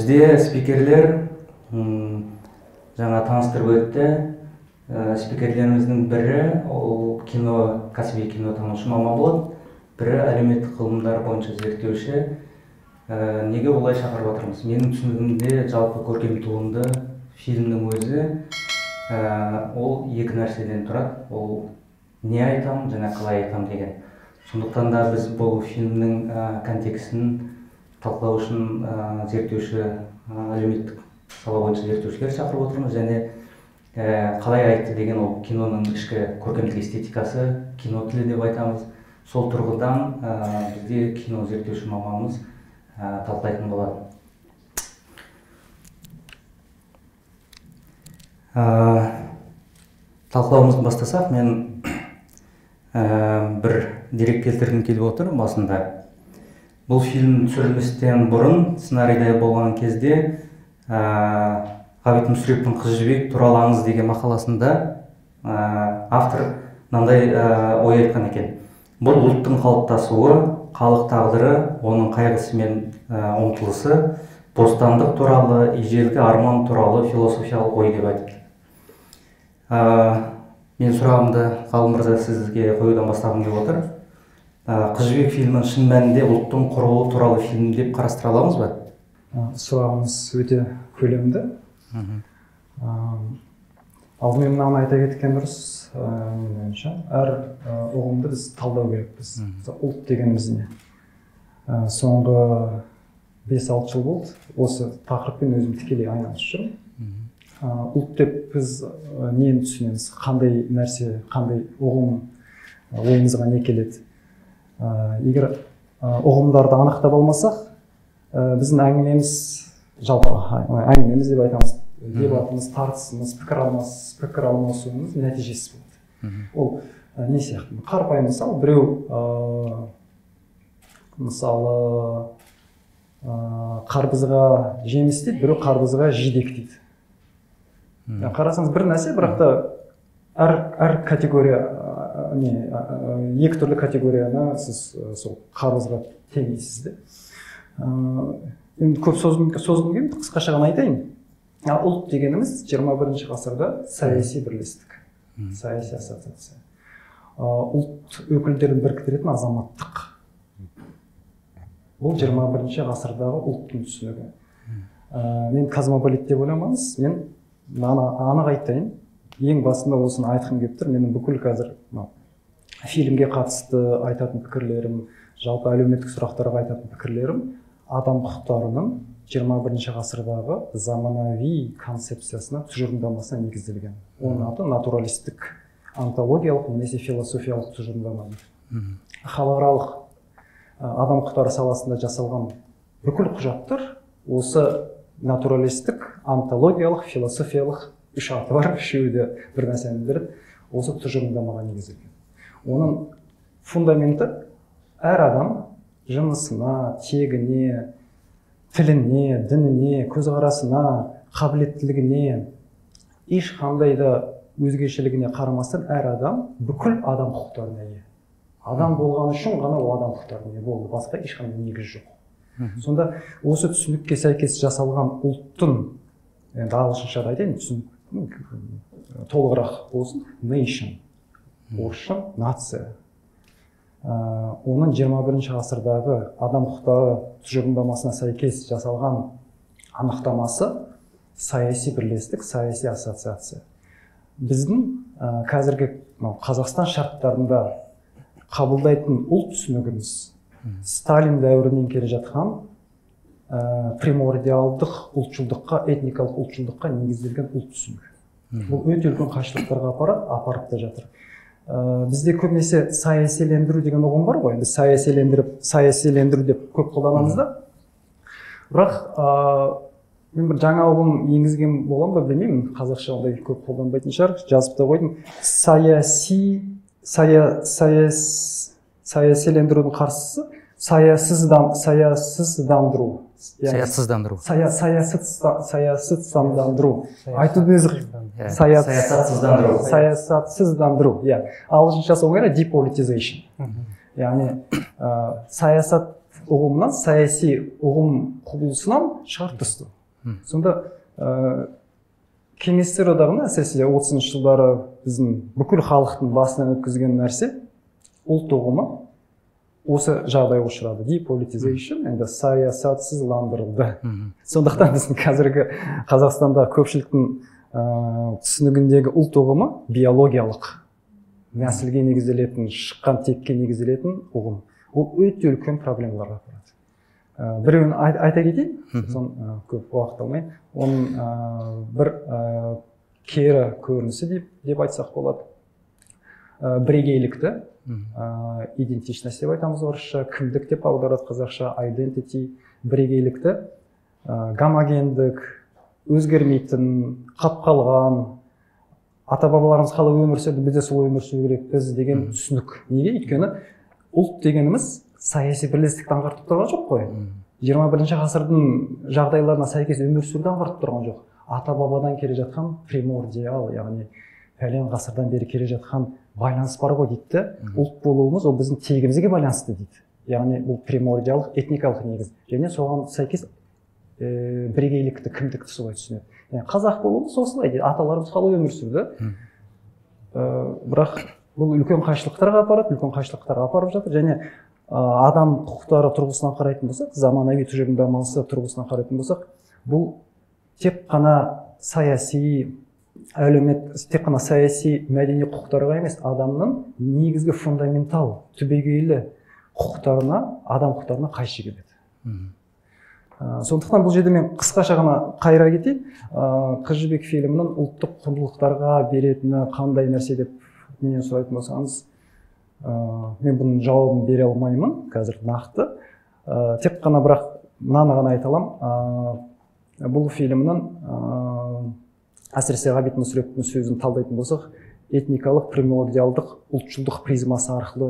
Бізде спикерлер жаңа таныстырып өтті. Спикерлеріміздің бірі ол кәсіби кинотанушы маман болады, бірі әлеуметтік ғылымдар бойынша зерттеуші. Неге олай шақырып отырмыз? Менің түсінігімде жалпы көркем туынды фильмнің өзі ол екі нәрседен тұрады. Ол не айтам және қалай айтам деген. Сондықтан да біз бұл фильмнің контекстін талқылау үшін зерттеуші, әлеуметтік сала бойынша зерттеушілер шақырып отырмыз, және қалай айтты деген ол киноның ішкі көркемдік эстетикасы, кино тілі деп айтамыз. Сол тұрғыдан бізде кино зерттеуші маманымыз талқылайтын болады. Талқылауымызды бастасақ, мен бір дерек келтіргім келіп отыр басында. Бұл фильм түсірілместен бұрын сценарийде болған кезде Ғабит Мүсіреповтің «Қыз жібек туралы аңыз» деген мақаласында автор мынандай ой айтқан екен. Бұл ұлттың қалыптасуы, халық тағдыры, оның қайғысы мен ұмтылысы, бостандық туралы, ежелгі арман туралы философиялық ой деп айтты. Мен сұрағымды Ғалым мырза сізге қоюдан бастағым келіп отыр. «Қыз жібек» фильмін шын мәнінде ұлттың құрылуы туралы фильм деп қарастыра аламыз ба? Сұрағыңыз өте көлемді. Алдымен мынаны айта кеткен дұрыс. Менің ойымша, әр ұғымды біз талдау керекпіз. Ұлт дегеніміз не? Соңғы 5-6 жыл болды осы тақырыппен өзім тікелей айналысып жүрмін. Ұлт деп біз нені түсінеміз? Қандай нәрсе, қандай ұғым ойымызға не келеді? Егер ұғымдарды анықтап алмасақ, біздің әңгімеміз, жалпы әңгімеміз деп айтамыз, дебатымыз, тартысымыз, пікір алмасуымыз нәтижесі болды. Ол не сияқты? Қарапайым мысал, біреу мысалы қарбызға жеміс дейді, біреу қарбызға жидек дейді. Қарасаңыз бір нәрсе, бірақ та әр категория, екі түрлі категорияны сіз сол қарбызға теңейсіз де. Енді көп созғым келмейді, қысқаша ғана айтайын. Ұлт дегеніміз 21 ғасырда саяси бірлестік, саяси ассоциация. Ұлт өкілдерін біріктіретін азаматтық. Бұл 21 ғасырдағы ұлттың түсінігі. Мен космополит деп ойламаңыз, мен анық айтайын. Ең басында осыны айтқым келіп тұр. Менің бүкіл қазір фильмге қатысты айтатын пікірлерім, жалпы әлеуметтік сұрақтарға айтатын пікірлерім адам құқықтарының 21 ғасырдағы заманауи концепциясына, тұжырымдамасына негізделген. Оның аты натуралистік, онтологиялық немесе философиялық тұжырымдама. Халықаралық адам құқықтары саласында жасалған бүкіл құжаттар осы натуралистік, онтологиялық, философиялық үш аты бар, үшеуі де бір нәрсені білдіреді, осы тұжырымдамаға негізделген. Оның фундаменті әр адам жынысына, тегіне, тіліне, дініне, көзқарасына, қабілеттілігіне, ешқандай да өзгешелігіне қарамастан әр адам бүкіл адам құқықтарына ие. Адам болған үшін ғана ол адам құқықтарына ие болды, басқа ешқандай негіз жоқ. Сонда осы түсінікке сәйкес жасалған ұлттың, енді ағылшыншада айтайын, түсінік толығырақ болсын, nation, орысша нация. Оның 21 ғасырдағы адам құқықтары тұжырымдамасына сәйкес жасалған анықтамасы саяси бірлестік, саяси ассоциация. Біздің қазіргі Қазақстан шарттарында қабылдайтын ұлт түсінігіміз Сталин дәуірінен келе жатқан примордиалдық ұлтшылдыққа, этникалық ұлтшылдыққа негізделген ұлт түсінігі. Бұл өте үлкен қайшылықтарға апарып та жатыр. Бізде көбінесе саясилендіру деген ұғым бар ғой. Біз саясилендіру деп көп қолданамыз да. Бірақ мен бір жаңа ұғым енгізген болам ба білмеймін. Қазақша ондай көп қолданбайтын шығар. Жазып та қойдым. Саясилендірудің қарсысы саясыздандыру. Саясаттандыру. Айтудың өзі саясатсыздандыру. Ағылшыншасы оңай, depolitization. Яғни саясат ұғымынан саяси ұғым құбылысынан шығарып тастады. Сонда кеңестер одағында әсіресе 30-шы жылдары біздің бүкіл халықтың басынан өткізген нәрсе ұлт ұғымы осы жағдайға ұшырады. Depolitization, енді саясатсыздандырылды. Сондықтан біздің қазіргі Қазақстанда көпшіліктің түсінігіндегі ұлт ұғымы биологиялық, нәсілге негізделетін, шыққан текке негізделетін ұғым. Ол өте үлкен проблемаларға апарады. Біреуін айта кетейін, көп уақыт алмай. Оның бір кері көрінісі деп айтсақ болады. Бірегейлікті, идентичность деп айтамыз орысша, кімдік деп аударады қазақша, identity, бірегейлікті, гомогендік, өзгермейтін, қалған, ата-бабаларымыз қалай өмір сүрді, біз де солай өмір сүру керекпіз деген түсінік. Неге? Өйткені ұлт дегеніміз саяси бірлестікті аңғартып тұрған жоқ қой. 21-ші ғасырдың жағдайларына сәйкес өмір сүруді аңғартып тұрған жоқ. Ата-бабадан келе жатқан примордиал, яғни пәлен ғасырдан бері келе жатқан байланыс бар ғой дейді. Ұлт болуымыз ол біздің тегімізге байланысты дейді. Яғни бұл примордиялық этникалық негіз. Және соған сәйкес бірегейлікті, кімдікті солай түсінеді. Қазақ болуымыз осылай дейді. Аталарымыз қалай өмір сүрді. Бірақ бұл үлкен қайшылықтарға апарып жатыр. Және адам құқықтары тұрғысынан қарайтын болсақ, заманауи тұжырымдамасы тұрғысынан қарайтын болсақ, бұл тек қана саяси мәдени құқықтарға емес, адамның негізгі фундаментал түбегейлі құқықтарына, адам құқықтарына қайшы келеді. Сондықтан бұл жерде мен қысқаша ғана қайыра кетейін. Қыз жібек фильмінің ұлттық құндылықтарға беретіні қандай нәрсе деп менен сұрайтын болсаңыз, мен бұның жауабын бере алмаймын қазір нақты. Тек қана бірақ мынаны ғана айта аламын. Бұл фильмнің әсіресе Ғабит Мүсіреповтің сөзін талдайтын болсақ, этникалық, примордиалдық, ұлтшылдық призмасы арқылы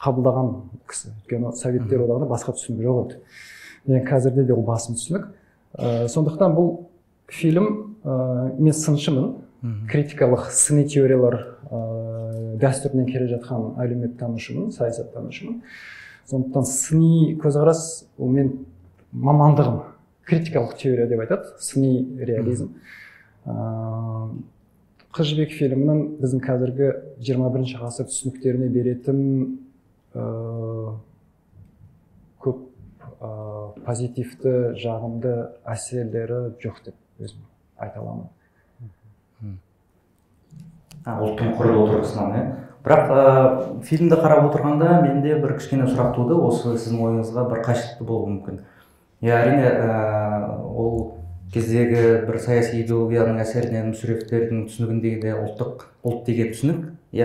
қабылдаған кісі. Өйткені Советтер одағында басқа түсінік жоқ еді. Мен қазірде де ол басым түсінік. Сондықтан бұл фильм, мен сыншымын, критикалық сыни теориялар дәстүрінен келе жатқан әлеуметтанушымын, саясаттанушымын. Сондықтан сыни көзқарас ол мен мамандығым, критикалық теория деп айтады, сыни реализм. Қыз жібек фильмінің біздің қазіргі 21-ші ғасыр түсініктеріне беретін көп позитивті, жағымды әсерлері жоқ деп өзім айта аламын. Ұлттың құрылу отырғысынан, бірақ фильмді қарап отырғанда менде бір кішкене сұрақ туды, осы сіздің ойыңызға бір қайшылықты болуы мүмкін. Әрине, ол кездегі бір саяси идеологияның әсерінен Мүсіреповтердің түсінігіндегі ұлт деген түсінік,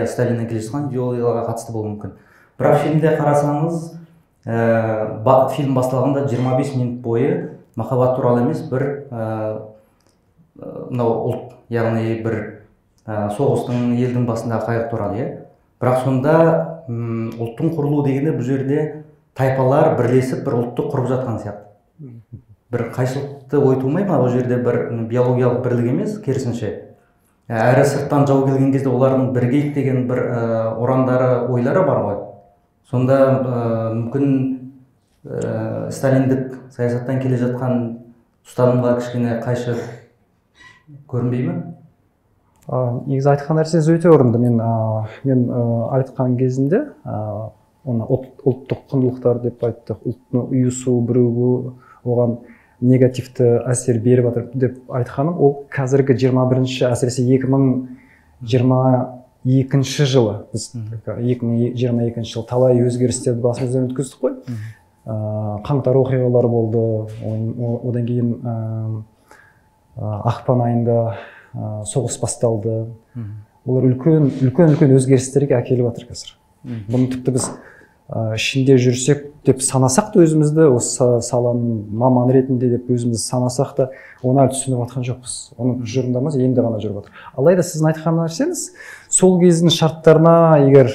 Сталиннен келе жатқан идеологияға қатысты болуы мүмкін. Бірақ фильмде қарасаңыз, фильм басталғанда 25 минут бойы махаббат туралы емес, бір ұлт, яғни бір соғыстың, елдің басындағы қайғы туралы. Бірақ сонда ұлттың құрылу дегенде бұл жерде тайпалар бірлесіп бір ұлтты құрып жатқан сияқты. Бір қайшылықты ой тумай ма? Бұл жерде бір биологиялық бірлік емес, керісінше. Әрі сырттан жау келген кезде олардың біргейік деген бір ұрандары, ойлары бар ғой. Сонда мүмкін сталиндік саясаттан келе жатқан ұстанымға кішкене қайшы көрінбей ме? Негізі айтқан нәрсеңіз өте орынды. Мен айтқан кезінде оны ұлттық құндылықтар деп айттық, ұлттың ұйысу, бірігу, оған негативті әсер беріп жатыр деп айтқаным, ол қазіргі 21-ші, әсіресе 2022 жылы, біз 2022 жыл талай өзгерістерді басымыздан өткіздік қой. Қаңтар оқиғалары болды, одан кейін ақпан айында соғыс басталды. Олар үлкен өзгерістерге әкеліп жатыр қазір. Бұны тіпті біз ішінде жүрсек деп санасақ та өзімізді, осы саланың маманы ретінде деп өзімізді санасақ та, оны әлі түсініп жатқан жоқпыз. Оның тұжырымдамасы енді ғана жүріп жатыр. Алайда сіздің айтқан нәрсеңіз, сол кездің шарттарына егер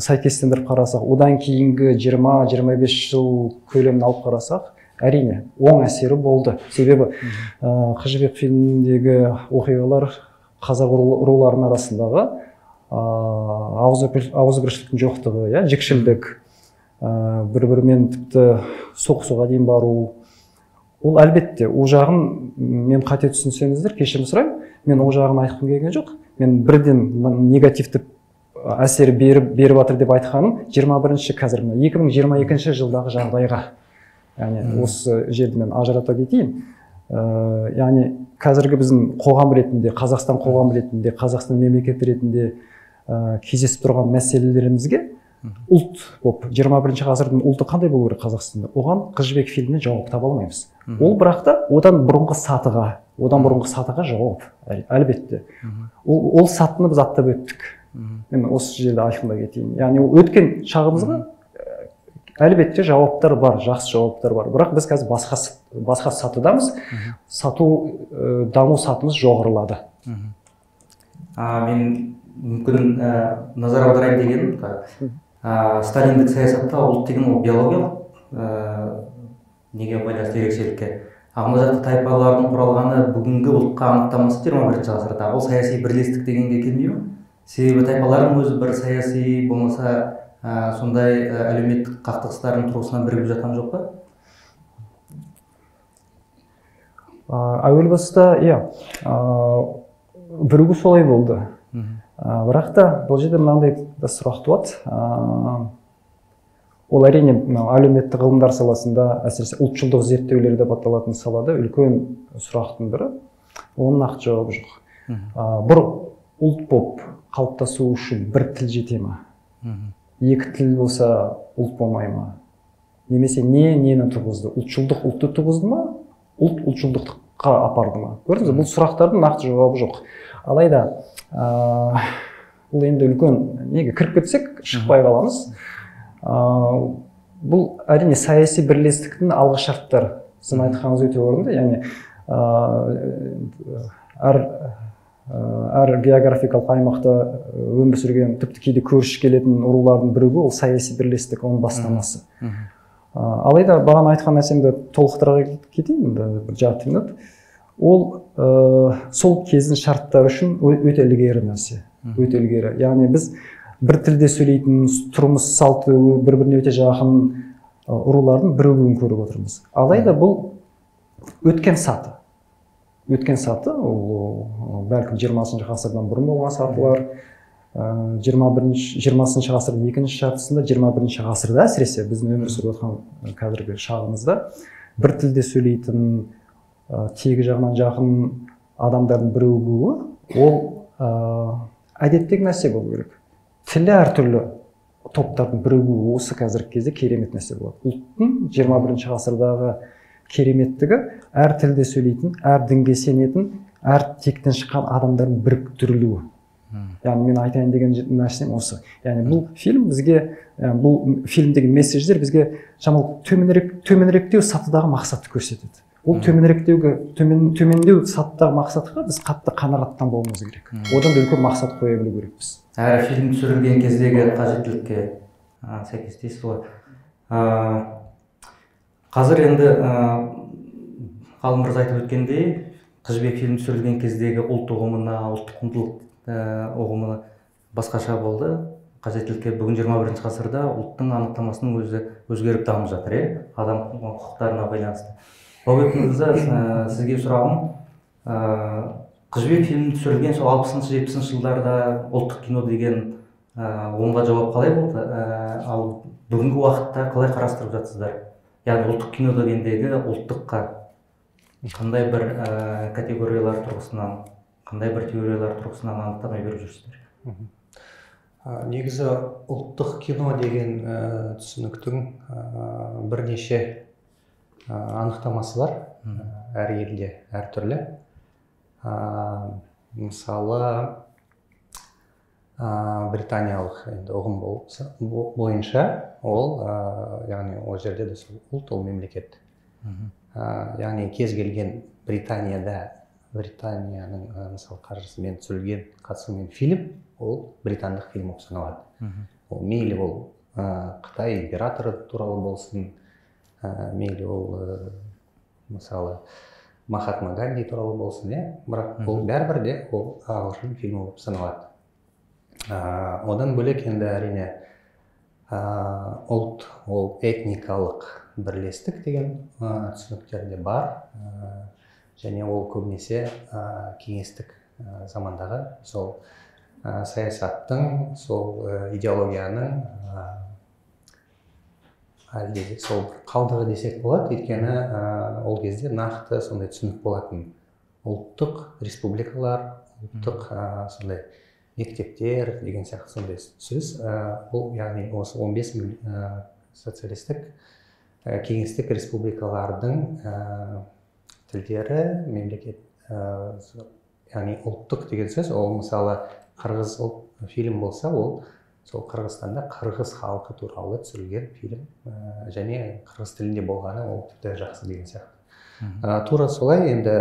сәйкестендіріп қарасақ, одан кейінгі 20-25 жыл көлемін алып қарасақ, әрине оң әсері болды. Себебі Қыз жібек фильміндегі оқиғалар қазақ руларының арасындағы ауызбіршіліктің жоқтығы, жікшілдік, бір бірімен тіпті соғысуға дейін бару. Ол әлбетте, ол жағын мен қате түсінсеңіздер, кешірім сұраймын, мен ол жағын айтқым келген жоқ. Мен бірден негативті әсер беріп жатыр деп айтқаным 2022 жылдағы жағдайға. Яғни осы жерді мен ажырата кетейін. Яғни қазіргі біздің қоғам ретінде, Қазақстан қоғам ретінде, Қазақстан мемлекеті ретінде кездесіп тұрған мәселелерімізге ұлт болып, 21 ғасырдың ұлты қандай болу керек Қазақстанда? Оған Қыз жібек фильмінен жауап таба алмаймыз. Ол бірақ та одан бұрынғы сатыға жауап, әлбетте. Ол сатыны біз аттап өттік. Мен осы жерде айқындай кетейін. Яғни өткен шағымызға әлбетте жауаптар бар, жақсы жауаптар бар. Бірақ біз қазір басқа сатыдамыз. Даму сатымыз жоғарылады. Мен мүмкін назар аударайын дегенім, сталиндік саясатта ұлт деген ол биологиялық неге байланысты ерекшелікке. Мына жақта тайпалардың құралғаны бүгінгі ұлтқа анықтамасы 21 ғасырда. Ол саяси бірлестік дегенге келмейді ме? Себебі тайпалардың өзі бір саяси болмаса сондай әлеуметтік қақтығыстардың тұрғысынан бірігіп жатқан жоқ па? Әуел баста, бірігу солай болды. Бірақ та бұл жерде мынандай сұрақ туады. Ол әрине әлеуметтік ғылымдар саласында, әсіресе ұлтшылдық зерттеулер деп аталатын салада үлкен сұрақтың бірі. Оның нақты жауабы жоқ. Бір ұлт болып қалыптасу үшін бір тіл жете ме? Екі тіл болса ұлт болмай ма? Немесе нені туғызды? Ұлтшылдық ұлтты туғызды ма? Ұлт ұлтшылдыққа апарды ма? Көрдіңіз, бұл сұрақтардың нақты жауабы жоқ. Алайда бұл енді үлкен неге кіріп кетсек шықпай қаламыз. Бұл әрине саяси бірлестіктің алғышарттары. Сіз айтқаныңыз өте орынды. Яғни әр географикалық аймақта өмір сүрген, тіпті кейде көрші келетін рулардың бірігу, ол саяси бірлестік, оның бастамасы. Алайда бағана айтқан нәрсемді толықтыра кетейін, бір жарты минут. Ол сол кездің шарттары үшін өте ілгері нәрсе. Өте ілгері. Яғни біз бір тілде сөйлейтін, тұрмыс салты бір-біріне өте жақын рулардың бірігуін көріп отырмыз. Алайда бұл өткен саты. Өткен саты, ол бәлкім 20 ғасырдан бұрын болған сатылар, 20 ғасырдың екінші жартысында, 21 ғасырда әсіресе біздің өмір сүріп отқан қазіргі шағымызда бір тілде сөйлейтін, тегі жағынан жақын адамдардың бірігуі, ол әдеттегі нәрсе болу керек. Тілі әртүрлі топтардың бірігуі осы қазіргі кезде керемет нәрсе болады. Ұлттың 21 ғасырдағы кереметтігі әр тілде сөйлейтін, әр дінге сенетін, әр тектен шыққан адамдардың біріктірілуі. Яғни мен айтайын деген нәрсем осы. Яғни бұл фильм бізге, бұл фильмдегі месседждер бізге шамалы төменіректеу сатыдағы мақсатты көрсетеді. Ол төмендеу сатыдағы мақсатқа біз қатты қанағаттанбауымыз керек. Одан да үлкен мақсат қоя білу керекпіз. Әр фильм түсірілген кездегі қажеттілікке сәйкестейсіз ғой. Қазір енді ғалым мырза айтып өткендей, Қыз жібек фильм түсірілген кездегі ұлт ұғымына, ұлттық құндылық ұғымы басқаша болды. Қажеттілікке бүгін 21 ғасырда ұлттың анықтамасының өзі өзгеріп дамып жатыр, адам құқықтарына байланысты. Баубек мырза, сізге сұрағым, Қыз жібек фильмі түсірілген сол 60-70 жылдарда ұлттық кино деген оңға жауап қалай болды? Ал бүгінгі уақытта қалай қарастырып жатсыздар? Яғни ұлттық кино дегендегі ұлттыққа қандай бір категориялар тұрғысынан, қандай бір теориялар тұрғысынан анықтама беріп жүрсіздер? Негізі ұлттық кино деген түсініктің бірнеше анықтамасы бар, әр елде әртүрлі. Мысалы, британиялық ұғым бойынша ол, яғни ол жерде де ұлт, ол мемлекет. Яғни кез келген Британияның мысалы қаржысымен түсірілген қатысуымен фильм, ол британдық фильм болып саналады. Ол мейлі ол Қытай императоры туралы болсын, мейлі ол мысалы Махатма Ганди туралы болсын, бірақ ол бәрібір де ол ағылшын фильмі болып саналады. Одан бөлек енді әрине ұлт ол этникалық бірлестік деген түсініктерде бар, және ол көбінесе кеңестік замандағы сол саясаттың, сол идеологияның әлде сол қалдығы десек болады, өйткені ол кезде нақты сондай түсінік болатын. Ұлттық республикалар, ұлттық сондай мектептер деген сияқты сондай сөз. Ол яғни осы 15 социалистік кеңестік республикалардың тілдері, мемлекет, яғни ұлттық деген сөз, ол мысалы қырғыз фильм болса, ол сол Қырғызстанда қырғыз халқы туралы түсірілген фильм, және қырғыз тілінде болғаны ол тіпті жақсы деген сияқты. Тура солай, енді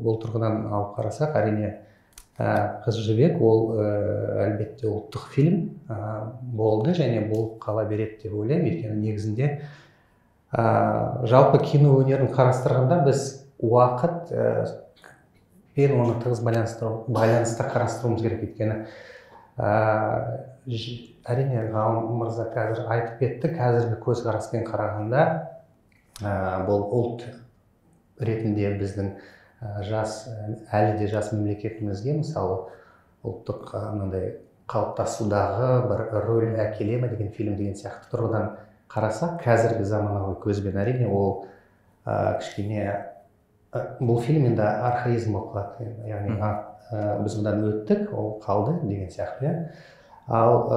бұл тұрғыдан алып қарасақ, әрине Қыз жібек ол әлбетте ұлттық фильм болды, және бұл қала береді деп ойлаймын. Өйткені негізінде жалпы кино өнерін қарастырғанда біз уақыт пен оны тығыз байланыста қарастыруымыз керек. Өйткені әрине Ғалым мырза қазір айтып кетті, қазіргі көзқараспен қарағанда бұл ұлт ретінде біздің әлі де жас мемлекетімізге мысалы ұлттық мынандай қалыптасудағы бір рөл әкеле ме деген фильм деген сияқты тұрғыдан қарасақ, қазіргі заманауи көзбен әрине ол кішкене бұл фильм енді архаизм болып қалады, яғни біз бұдан өттік, ол қалды деген сияқты. Ал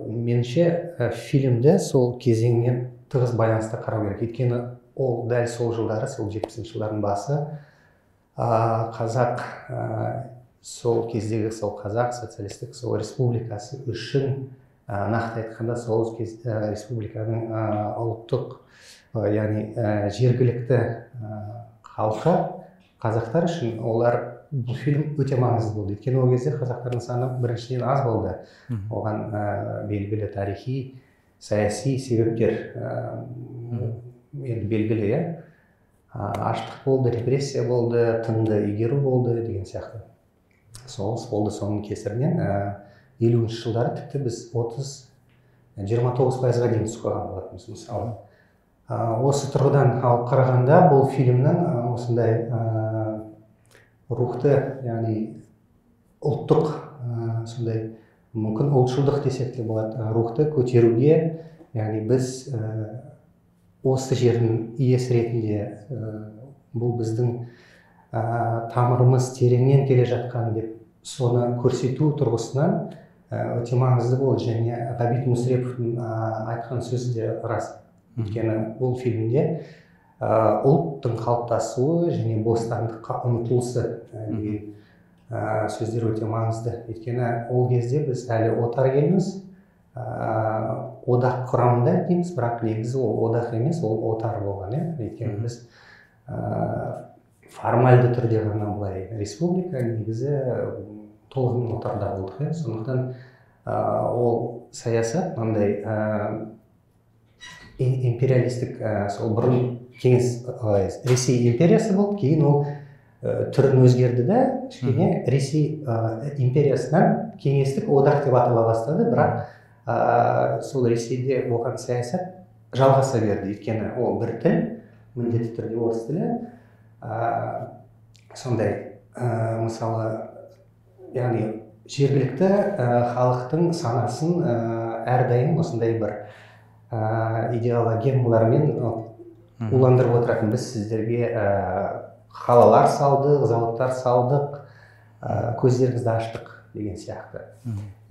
меніңше фильмді сол кезеңмен тығыз байланыста қарау керек. Өйткені ол дәл сол жылдары, сол 70-ші жылдардың басы қазақ, сол кездегі сол қазақ социалистік сол республикасы үшін, нақты айтқанда сол республиканың ұлттық, яғни жергілікті халқы, қазақтар үшін олар бұл фильм өте маңызды болды. Өйткені ол кезде қазақтардың саны біріншіден аз болды. Оған белгілі тарихи, саяси себептер белгілі, аштық болды, репрессия болды, тынды игеру болды деген сияқты. Соғыс болды, соның кесірінен 50-ші жылдары тіпті біз 29%-ға дейін түсіп қалған болатынбыз мысалы. Осы тұрғыдан алып қарағанда бұл фильмнің осындай рухты, яғни ұлттық, сондай мүмкін ұлтшылдық десек те болады, рухты көтеруге, яғни біз осы жердің иесі ретінде бұл біздің тамырымыз тереңнен келе жатқан деп соны көрсету тұрғысынан өте маңызды болды. Және Ғабит Мүсіреповтің айтқан сөзі де рас. Өйткені бұл фильмде ұлттың қалыптасуы және бостандыққа ұмтылысы деген сөздер өте маңызды. Өйткені ол кезде біз әлі отар елміз, одақ құрамында дейміз, бірақ негізі ол одақ емес, ол отар болған. Өйткені біз формальды түрде ғана былай республика, негізі толығымен отарда болдық. Сондықтан ол саясат мынандай империалистік, сол бұрын Ресей империясы болды, кейін ол түрін өзгерді де, кішкене Ресей империясынан кеңестік одақ деп атала бастады, бірақ сол Ресейде болған саясат жалғаса берді. Өйткені ол бір тіл, міндетті түрде орыс тілі. Сондай, мысалы, яғни жергілікті халықтың санасын әрдайым осындай бір идеологемалармен уландырып отыратын. Біз сіздерге қалалар салдық, заводтар салдық, көздеріңізді аштық деген сияқты.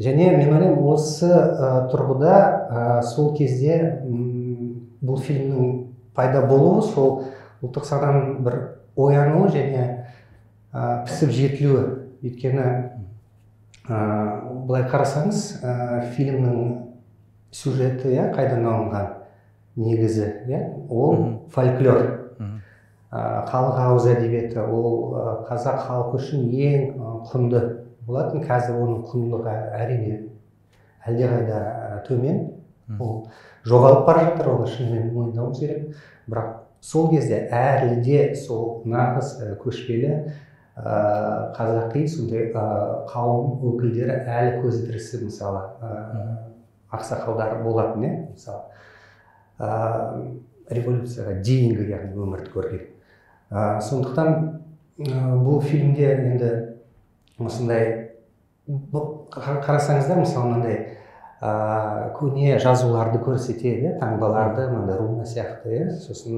Және мен ойлаймын, осы тұрғыда сол кезде бұл фильмнің пайда болуы, сол ұлттық сананың бір оянуы және пісіп жетілуі. Өйткені былай қарасаңыз, фильмнің сюжеті қайдан алынған негізі, ол фольклор. Халық ауыз әдебиеті, ол қазақ халқы үшін ең құнды болатын. Қазір оның құндылығы әрине әлдеқайда төмен. Ол жоғалып бара жатыр, оны шынымен мойындауымыз керек. Бірақ сол кезде әлі де сол нағыз көшпелі қазақи сондай қауым өкілдері әлі көзі тірісі, мысалы ақсақалдар болатын, мысалы революцияға дейінгі яғни өмірді көрген. Сондықтан бұл фильмде енді осындай қарасаңыздар, мысалы мынандай көне жазуларды көрсетеді, таңбаларды, мынандай руна сияқты, сосын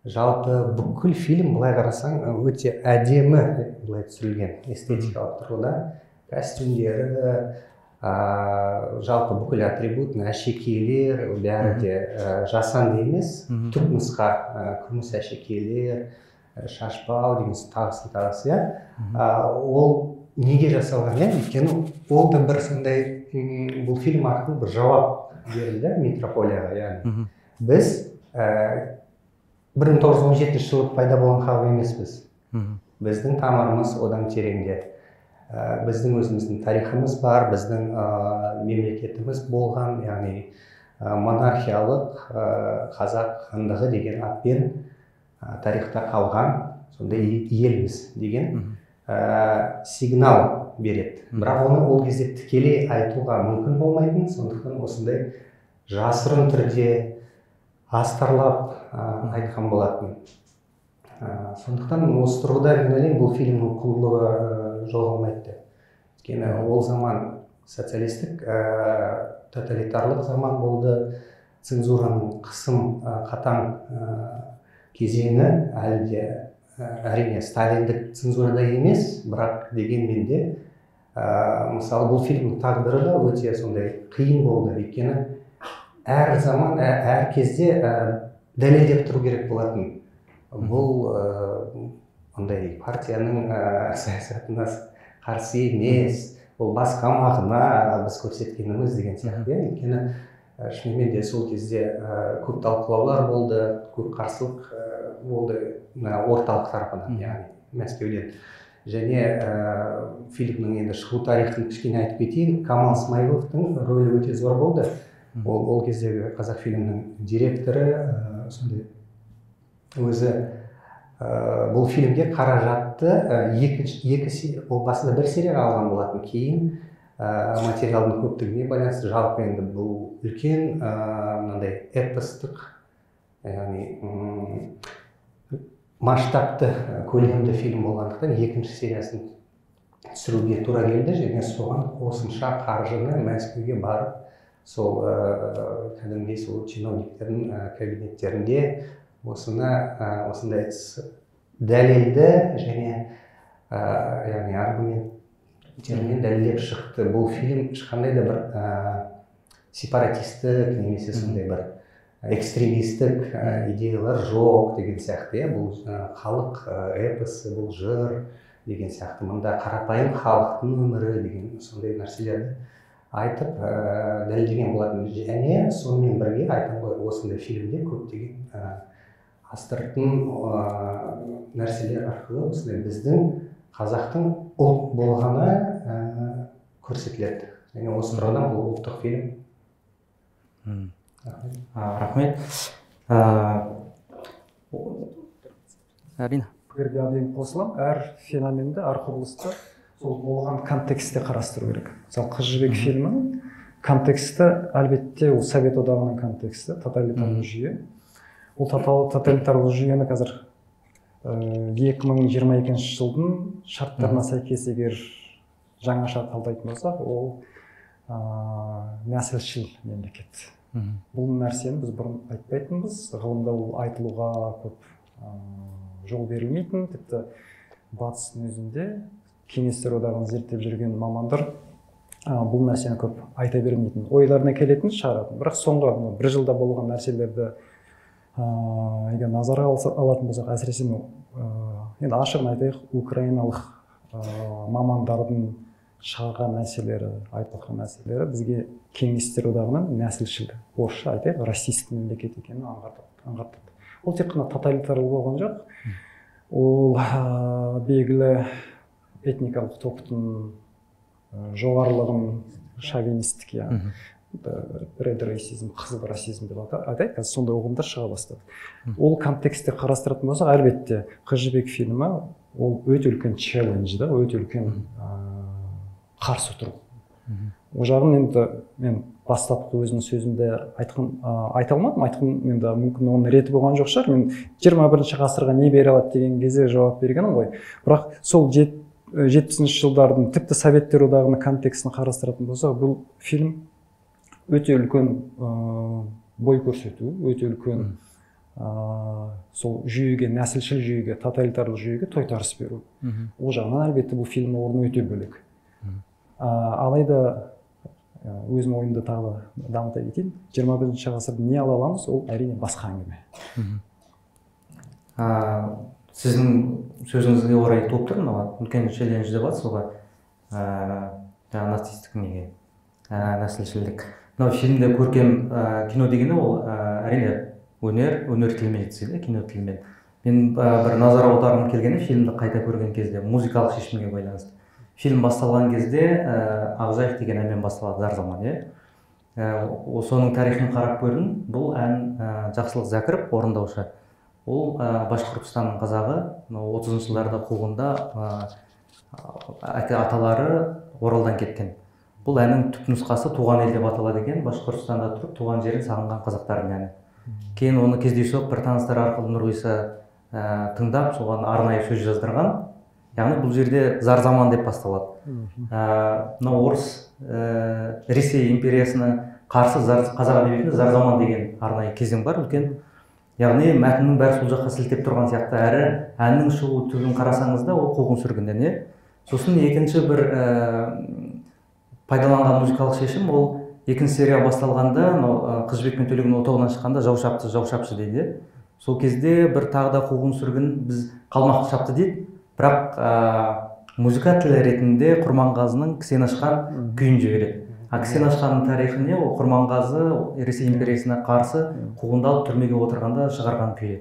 жалпы бүкіл фильм былай қарасаң өте әдемі былай түсірілген, эстетикалық тұрғыда костюмдері, жалпы бүкіл атрибут, әшекейлер бәрі де жасанды емес, түпнұсқа күміс әшекейлер, шашбау деген тағысы, ол неге жасалған, өйткені ол да бір сондай, бұл фильм арқылы бір жауап берілді метрополияға, яғни біз 1917 жылы пайда болған халық емеспіз. Біздің тамырымыз одан тереңде. Біздің өзіміздің тарихымыз бар, біздің мемлекетіміз болған, яғни монархиялық қазақ хандығы деген атпен тарихта қалған, сондай елміз деген сигнал береді. Бірақ оны ол кезде тікелей айтуға мүмкін болмайтын, сондықтан осындай жасырын түрде астарлап айтқан болатын. Сондықтан осы тұрғыда мен ойлаймын, бұл фильмнің құндылығы жоғалмайды. Өйткені ол заман социалистік, тоталитарлық заман болды, цензураның қысым қатаң кезеңі, әлі де әрине сталиндік цензурада емес, бірақ дегенмен де мысалы бұл фильмнің тағдыры да өте сондай қиын болды. Өйткені әр заман, әр кезде дәлелдеп тұру керек болатын. Бұл ондай партияның саясатына қарсы емес, бұл басқа мағына біз көрсеткеніміз деген сияқты. Өйткені шынымен де сол кезде көп талқылаулар болды, көп қарсылық болды орталық тарапынан, яғни Мәскеуден. Және фильмнің енді шығу тарихын кішкене айтып кетейін, Камал Смайыловтың рөлі өте зор болды. Ол кездегі қазақ фильмнің директоры, сондай өзі бұл фильмге қаражатты ол басында бір серияға алған болатын, кейін материалдың көптігіне байланысты жалпы енді бұл үлкен мынандай эпостық, яғни масштабты көлемді фильм болғандықтан екінші сериясын түсіруге тура келді, және соған қосымша қаржыны Мәскеуге барып сол кәдімгідей сол чиновниктердің кабинеттерінде осындай дәлелді және яғни аргументтермен дәлелдеп шықты. Бұл фильм ешқандай да бір сепаратистік немесе сондай бір экстремистік идеялар жоқ деген сияқты. Бұл халық эпосы, бұл жыр деген сияқты. Мұнда қарапайым халықтың өмірі деген сондай нәрселерді айтып дәлелдеген болатын. Және сонымен бірге айтам ғой, осындай фильмде көптеген астыртын нәрселер арқылы осындай біздің қазақтың ұлт болғаны көрсетіледі. Және осы тұрғыдан бұл ұлттық фильм. Рахмет. Әрине. Пікірге әбден қосылам. Әр феноменді, әр құбылысты сол болған контекстте қарастыру керек. Мысалы Қыз жібек фильмі контексті әлбетте ол Совет одағының контексті, тоталитарлы жүйе. Ол тоталитарлы жүйені қазір 2022 жылдың шарттарына сәйкес егер жаңаша талдайтын болсақ, ол нәсілшіл мемлекет. Бұл нәрсені біз бұрын айтпайтынбыз, ғылымда ол айтылуға көп жол берілмейтін, тіпті батыстың өзінде кеңестер одағын зерттеп жүрген мамандар бұл нәрсені көп айта бермейтін, ойларына келетін шығаратын. Бірақ соңғы бір жылда болған нәрселерді егер назарға алатын болсақ, әсіресе енді ашығын айтайық, украиналық мамандардың шығарған нәрселері, айтылған нәрселері бізге кеңестер одағының нәсілшіл, орысша айтайық, расист мемлекет екенін аңғартады. Ол тек қана тоталитарлы болған жоқ, ол белгілі этникалық топтың жоғарылығын, шовинистік, ред расизм, қызыл расизм деп айтайық, қазір сондай ұғымдар шыға бастады. Ол контекстте қарастыратын болсақ, әлбетте Қыз жібек фильмі ол өте үлкен челлендж, өте үлкен қарсы тұру. ол жағын енді мен бастапқы өзімнің сөзімде айта алмадым, енді мүмкін оның реті болған жоқ шығар. Мен 21 ғасырға не бере алады деген кезде жауап бергенмін ғой. Бірақ сол 70-ші жылдардың тіпті Советтер одағының контекстін қарастыратын болсақ, бұл фильм өте үлкен бой көрсету, өте үлкен сол жүйеге, нәсілшіл жүйеге, тоталитарлық жүйеге тойтарыс беру. Ол жағынан әлбетте бұл фильмнің орны өте бөлек. Алайда өзім ойымды тағы дамыта кетейін. 21-ші ғасырда не ала аламыз, ол әрине басқа әңгіме. Сіздің сөзіңізге орай туып тұр, үлкен челлендж деп жатсыз ғой, нацистік неге, нәсілшілдік. Мынау фильмде көркем кино дегені ол әрине өнер тілімен жеткізеді, кино тілімен. Мен бір назар аударғым келгені фильмді қайта көрген кезде музыкалық шешімге байланысты. Фильм басталған кезде Ақжайық деген әнмен басталады, зар заман, соның тарихын қарап көрдім. Бұл ән Жақсылық Зәкіров орындаушы. Ол Башқұртстанның қазағы, 30-шы жылдарда қуғында аталары Оралдан кеткен. Бұл әннің түпнұсқасы Туған ел деп аталады екен. Башқұртстанда тұрып, туған жерін сағынған қазақтардың әні. Кейін оны кездейсоқ бір таныстар арқылы Нұрғиса тыңдап, соған арнайы сөз жаздырған. Яғни бұл жерде зар заман деп басталады. Мынау орыс Ресей империясына қарсы қазақ әдебиетінде зар заман деген арнайы кезең бар, үлкен. Яғни мәтіннің бәрі сол жаққа сілтеп тұрған сияқты, әрі әннің шығу түбін қарасаңызда ол қуғын-сүргінден. Сосын екінші бір пайдаланған музыкалық шешім, ол екінші серия басталғанда, Қыз жібек пен Төлеген отауынан шыққанда жау шапшы дейді. Сол кезде бір тағы да қуғын-сүргін біз қалмақты шапты дейді. Бірақ музыка тілі ретінде Құрманғазының Кісен ашқан күйін жібереді. Кісен ашқанның тарихы не? Ол Құрманғазы Ресей империясына қарсы қуғындалып түрмеге отырғанда шығарған күйі.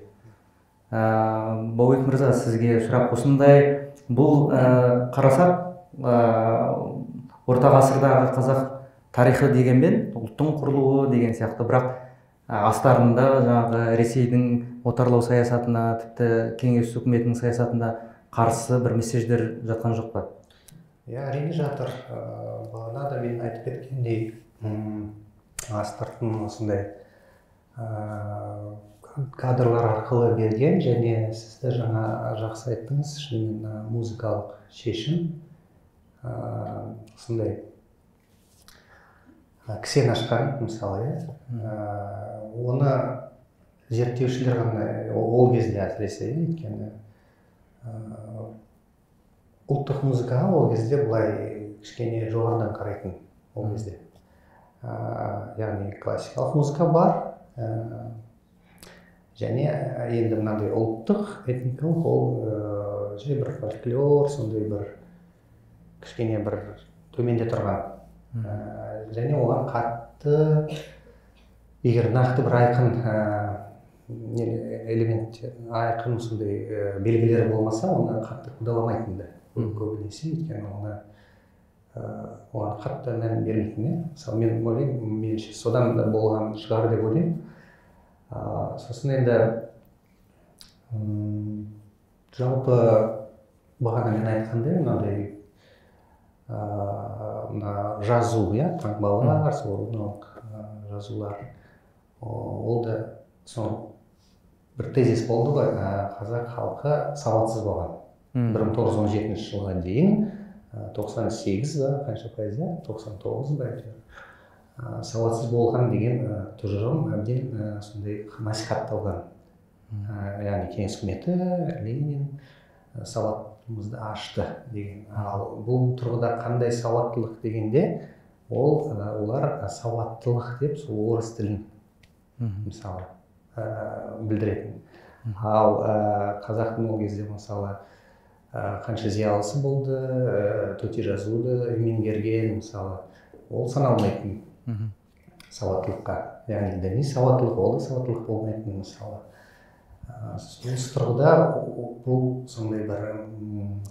Баует мырза, сізге сұрақ осындай, бұл қарасақ орта ғасырдағы қазақ тарихы дегенмен ұлттың құрылуы деген сияқты, бірақ астарында жаңағы Ресейдің отарлау саясатына, тіпті кеңес үкіметінің саясатында қарсы бір месседждер жатқан жоқ па? Әрине жатыр. Бағана да мен айтып кеткендей, астыртын осындай кадрлар арқылы берген, және сізді жаңа жақсы айттыңыз, шынымен музыкалық шешім осындай кісен ашқан, мысалы, оны зерттеушілер ғана ол кезде әсіресе, өйткені ұлттық музыкаға ол кезде былай кішкене жоғарыдан қарайтын ол кезде. Яғни классикалық музыка бар, және енді мынандай ұлттық, этникалық ол жай бір фольклор, сондай бір кішкене бір төменде тұрған. Және оған қатты, егер нақты бір айқын элемент, айқын сондай белгілері болмаса, оны қатты қудаламайтынды көбінесе, өйткені оған қатты мән бермейтін. Мысалы, мен ойлаймын, меніңше содан да болған шығар деп ойлаймын. Сосын енді жалпы бағана мен айтқандай, мынандай жазу, таңбалар, орындық жазулар, ол да бір тезис болды ғой, қазақ халқы сауатсыз болған. 1917 жылға дейін 98 ба, қанша пайыз, 99 ба, сауатсыз болған деген тұжырым әбден сондай насихатталған. Яғни кеңес үкіметі, Ленин сауаттылығымызды ашты деген. Ал бұл тұрғыда қандай сауаттылық дегенде, олар сауаттылық деп сол орыс тілін мысалы білдіретін. Ал қазақтың ол кезде мысалы қанша зиялысы болды, төте жазуды меңгерген, мысалы, ол саналмайтын сауаттылыққа. Яғни діни сауаттылық, ол да сауаттылық болмайтын, мысалы. Осы тұрғыда бұл сондай бір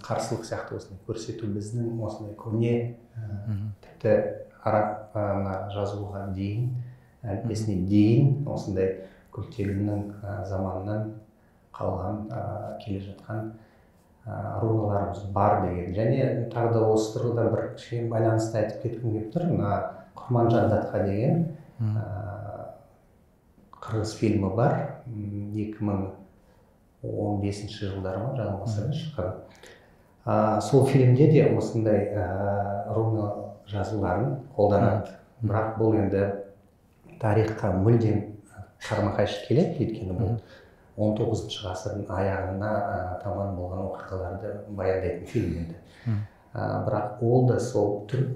қарсылық сияқты осыны көрсету біздің осындай көне, тіпті араб жазуға дейін, әліппесіне дейін осындай күлтегіннің заманынан қалған, келе жатқан руналарымыз бар деген. Және тағы да осы тұрғыда бір кішкене байланысты айтып кеткім келіп тұр. Мына Құрманжан Датқа деген қырғыз фильмі бар, 2015 жылдары ма жаңылмасам шыққан. Сол фильмде де осындай руна жазуларын қолданады. Бірақ бұл енді тарихқа мүлдем қарама-қайшы келеді, өйткені бұл 19 ғасырдың аяғына таман болған оқиғаларды баяндайтын фильм енді. Бірақ ол да сол түрік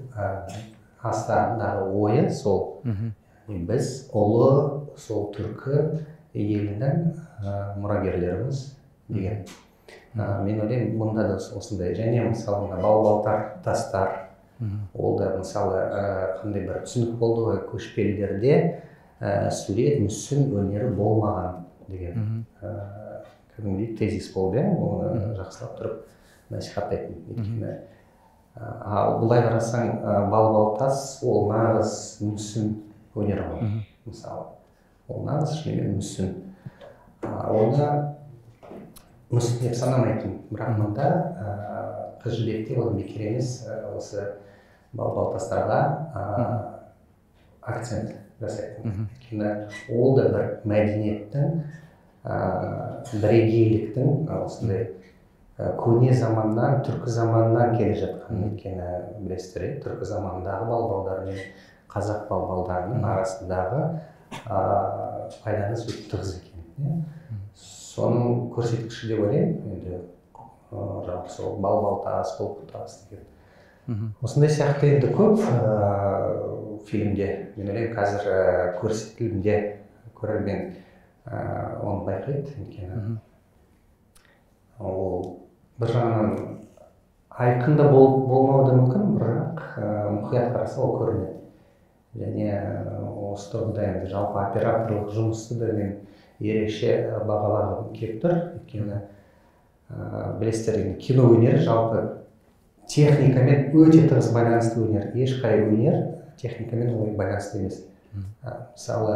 астарындағы ойы сол біз ұлы сол түркі елінің мұрагерлеріміз деген. Мен ойлаймын, мұнда да осындай. Және мысалы балбалтар тастар, ол да мысалы қандай бір түсінік болды ғой, көшпелілерде сурет, мүсін өнері болмаған деген кәдімгідей тезис болды, оны жақсылап тұрып насихаттайтын. Өйткені ал былай қарасаң, балбалтас ол нағыз мүсін өнері ғой, мысалы. Ол нағыз шынымен мүсін. Оны мүсін деп санамайтын, бірақ мұнда Қыз жібекте оны бекер емес осы балбалтастарға акцент жасайтын. Өйткені ол да бір мәдениеттің, бірегейліктің осындай көне заманнан, түркі заманынан келе жатқан. Өйткені білесіздер, түркі заманындағы балбалдар мен қазақ балбалдарының арасындағы байланыс өте тығыз екен. Соның көрсеткіші деп ойлаймын, енді жалпы сол балбалтас, құлпытас деген. Осындай сияқты енді көп фильмде, мен ойлаймын, қазір көрсетілімде көрермен оны байқайды. Өйткені ол бір жағынан айқында болмауы да мүмкін, бірақ мұқият қараса ол көрінеді. Және осы тұрғыда енді жалпы операторлық жұмысты да мен ерекше бағалағым келіп тұр. Өйткені білесіздер, кино өнері жалпы техникамен өте тығыз байланысты өнер. Ешқай өнер техникамен олай байланысты емес. Мысалы,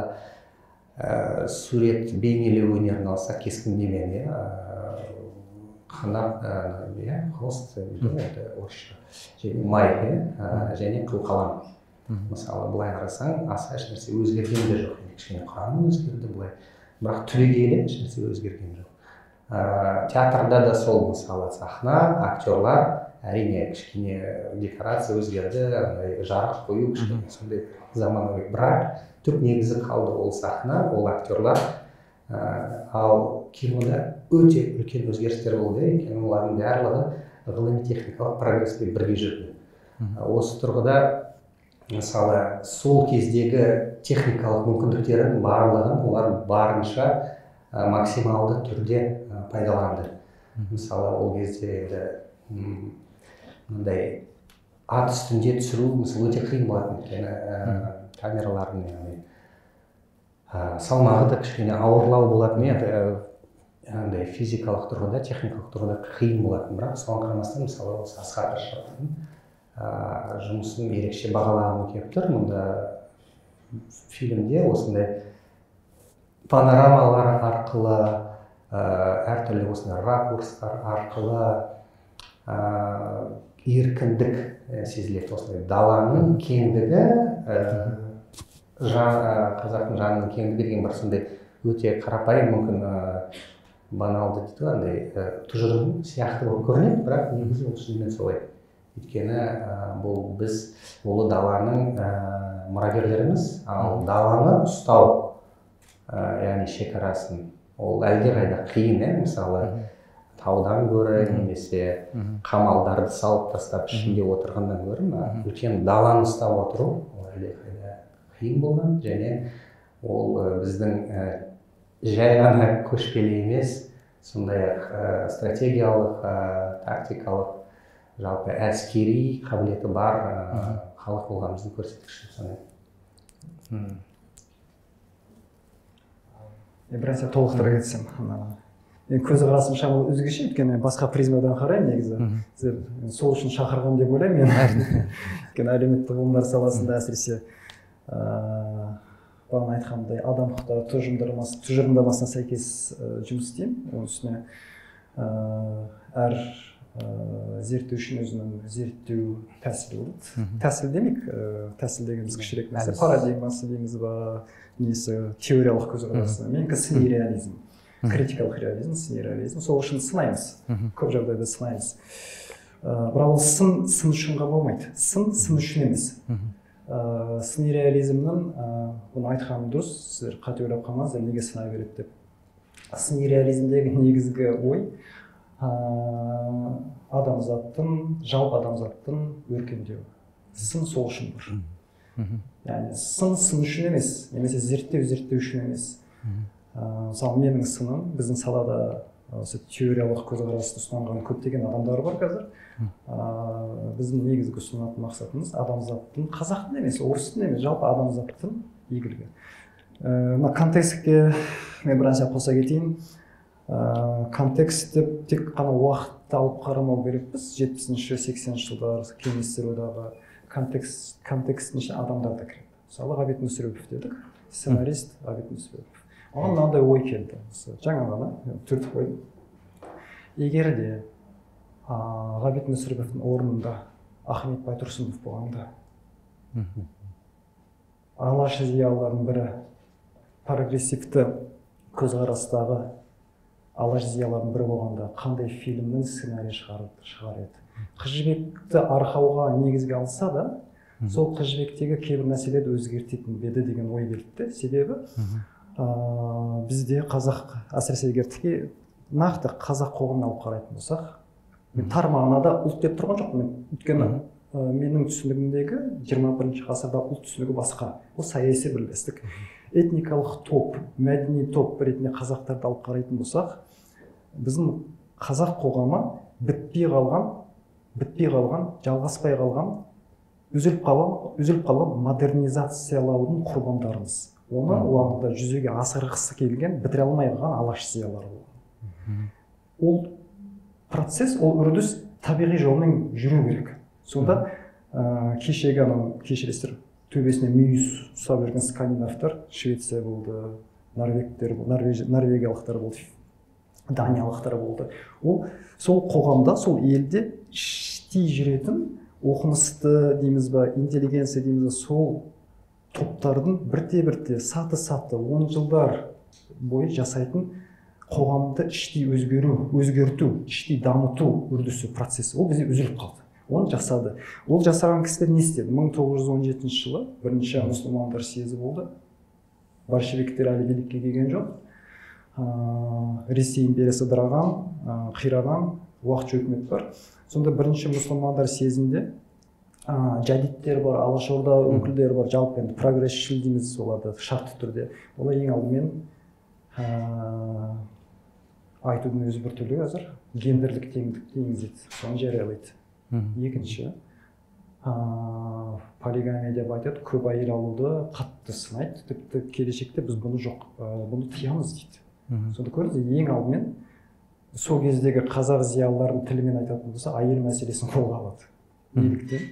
сурет бейнелеу өнерін алсақ, кескіндемен, қанат, холст, май және қылқалам. Мысалы, былай қарасаң, аса ешнәрсе өзгерген де жоқ. Кішкене құрамы өзгерді былай. Бірақ түбегейлі ешнәрсе өзгерген жоқ. Театрда да сол, мысалы, сахна, актерлар, әрине кішкене декорация өзгерді, жарық қою кішкене сондай заманауи. Бірақ түп негізі қалды, ол сахна, ол актерлар. Ал кинода өте үлкен өзгерістер болды, өйткені олардың барлығы ғылыми-техникалық прогреспен бірге жүрді. Осы тұрғыда мысалы сол кездегі техникалық мүмкіндіктерін барлығын олар барынша максималды түрде пайдаланды. Мысалы ол кезде мындай ат үстінде түсіру мысалы өте қиын болатын. Өйткені камералардың салмағы да кішкене ауырлау болатын. Андай физикалық тұрғыда, техникалық тұрғыда қиын болатын. Бірақ соған қарамастан мысалы осы Асқар Рашевтің жұмысын ерекше бағалағым келіп тұр. Мұнда фильмде осындай панорамалар арқылы, әртүрлі осындай ракурстар арқылы еркіндік сезіледі. Осындай даланың кеңдігі, қазақтың жанының кеңдігі деген бір сондай өте қарапайым, мүмкін баналды дейді, андай тұжырым сияқты болып көрінеді, бірақ негізі ол шынымен солай. Өйткені бұл біз ұлы даланың мұрагерлеріміз, ал даланы ұстау, яғни шекарасын, ол әлдеқайда қиын. Мысалы, таудан гөрі немесе қамалдарды салып тастап ішінде отырғаннан гөрі үлкен даланы ұстап отыру ол әлдеқайда қиын болған. Және ол біздің жай ғана көшпелі емес, сондай-ақ стратегиялық, тактикалық, жалпы әскери қабілеті бар халық болғанымыздың көрсеткіші санаймын. Бірнәрсе толықтыра кетсем, мен көзқарасым шамалы өзгеше, өйткені басқа призмадан қараймын негізі. Сол үшін шақырған деп ойлаймын мен. Өйткені әлеуметтік ғылымдар саласында әсіресе бағана айтқандай адам құқықтары тұжырымдамасына сәйкес жұмыс істеймін. Оның үстіне әр зерттеушінің өзінің зерттеу тәсілі болады. Тәсіл демек, тәсіл деген біз кішірек нәрсе, парадигмасы дейміз ба, несі теориялық көзқарасы. Менікі сыни реализм, критикалық реализм, сыни реализм. Сол үшін сынаймыз, көп жағдайда сынаймыз. Бірақ ол сын үшін болмайды, сын үшін емес. Сыни реализмнің, бұны айтқаным дұрыс, сіздер қате ойлап қалмаңыздар, неге сынай береді деп. Сыни реализмдегі негізгі ой адамзаттың, жалпы адамзаттың өркендеуі. Сын сол үшін бар. Яғни сын үшін емес, немесе зерттеу үшін емес. Мысалы менің сыным, біздің салада осы теориялық көзқарасты ұстанған көптеген адамдар бар қазір. Біздің негізгі ұсынатын мақсатымыз адамзаттың, қазақтың емес, орыстың емес, жалпы адамзаттың игілігі. Мына контекстке мен бір нәрсе қоса кетейін. Контекст деп тек қана уақытты алып қарамау керекпіз. 70-80 жылдар кеңестер одағы контекстің ішіне адамдар да кіреді. Мысалы Ғабит Мүсірепов дедік, сценарист Ғабит Мүсірепов. Оған мынандай ой келді. Жаңа ғана түртіп қойдым. Егер де Ғабит Мүсіреповтің орнында Ахмет Байтұрсынов болғанда, алаш зиялыларының бірі, прогрессивті көзқарастағы алаш зиялыларының бірі болғанда қандай фильмнің сценарий шығар еді. Қыз жібекті арқауға негізге алса да, сол қыз жібектегі кейбір нәрселерді өзгертетін беді деген ой келді. Себебі бізде қазақ, әсіресе егер нақты қазақ қоғамын алып қарайтын болсақ, мен тар мағынада ұлт деп тұрған жоқпын. Өйткені менің түсінігімдегі 21 ғасырда ұлт түсінігі басқа. Ол саяси бірлестік. Этникалық топ, мәдени топ ретінде қазақтарды алып қарайтын болсақ, біздің қазақ қоғамы бітпей қалған, жалғаспай қалған, үзіліп қалған модернизациялаудың құрбандарымыз. Оны уақытта жүзеге асырғысы келген, бітіре алмай қалған алаш зиялылары болды. Ол процесс, ол үрдіс табиғи жолмен жүру керек. Сонда кешіресіздер, төбесіне мүйіз ұстап жүрген скандинавтар, Швеция болды, норвегиялықтар болды, даниялықтар болды. Ол сол қоғамда, сол елде іштей жүретін оқымысты дейміз ба, интеллигенция дейміз ба, сол топтардың бірте-бірте саты-саты 10 жылдар бойы жасайтын қоғамды іштей өзгерту, іштей дамыту үрдісі процесі. Ол бізде үзіліп қалды. Оны жасады. Ол жасаған кісілер не істеді? 1917 жылы бірінші мұсылмандар съезі болды. Большевиктер әлі билікке келген жоқ. Ресей империясы ыдыраған, қираған уақытша өкімет бар. Сонда бірінші мұсылмандар съезінде жадиттер бар, алашорда өкілдері бар, жалпы енді прогрессшіл дейміз соларды шартты түрде. Олар ең алдымен айтудың өзі бір түрлі қазір гендерлік теңдікті енгізеді, соны жариялайды. Екінші, полигамия деп айтады, көп әйел алуды қатты сынайды, тіпті келешекте біз бұны тиямыз дейді. Сонда көрдіңіз, ең алдымен сол кездегі қазақ зиялыларының тілімен айтатын болса, әйел мәселесін қолға алады. Неліктен?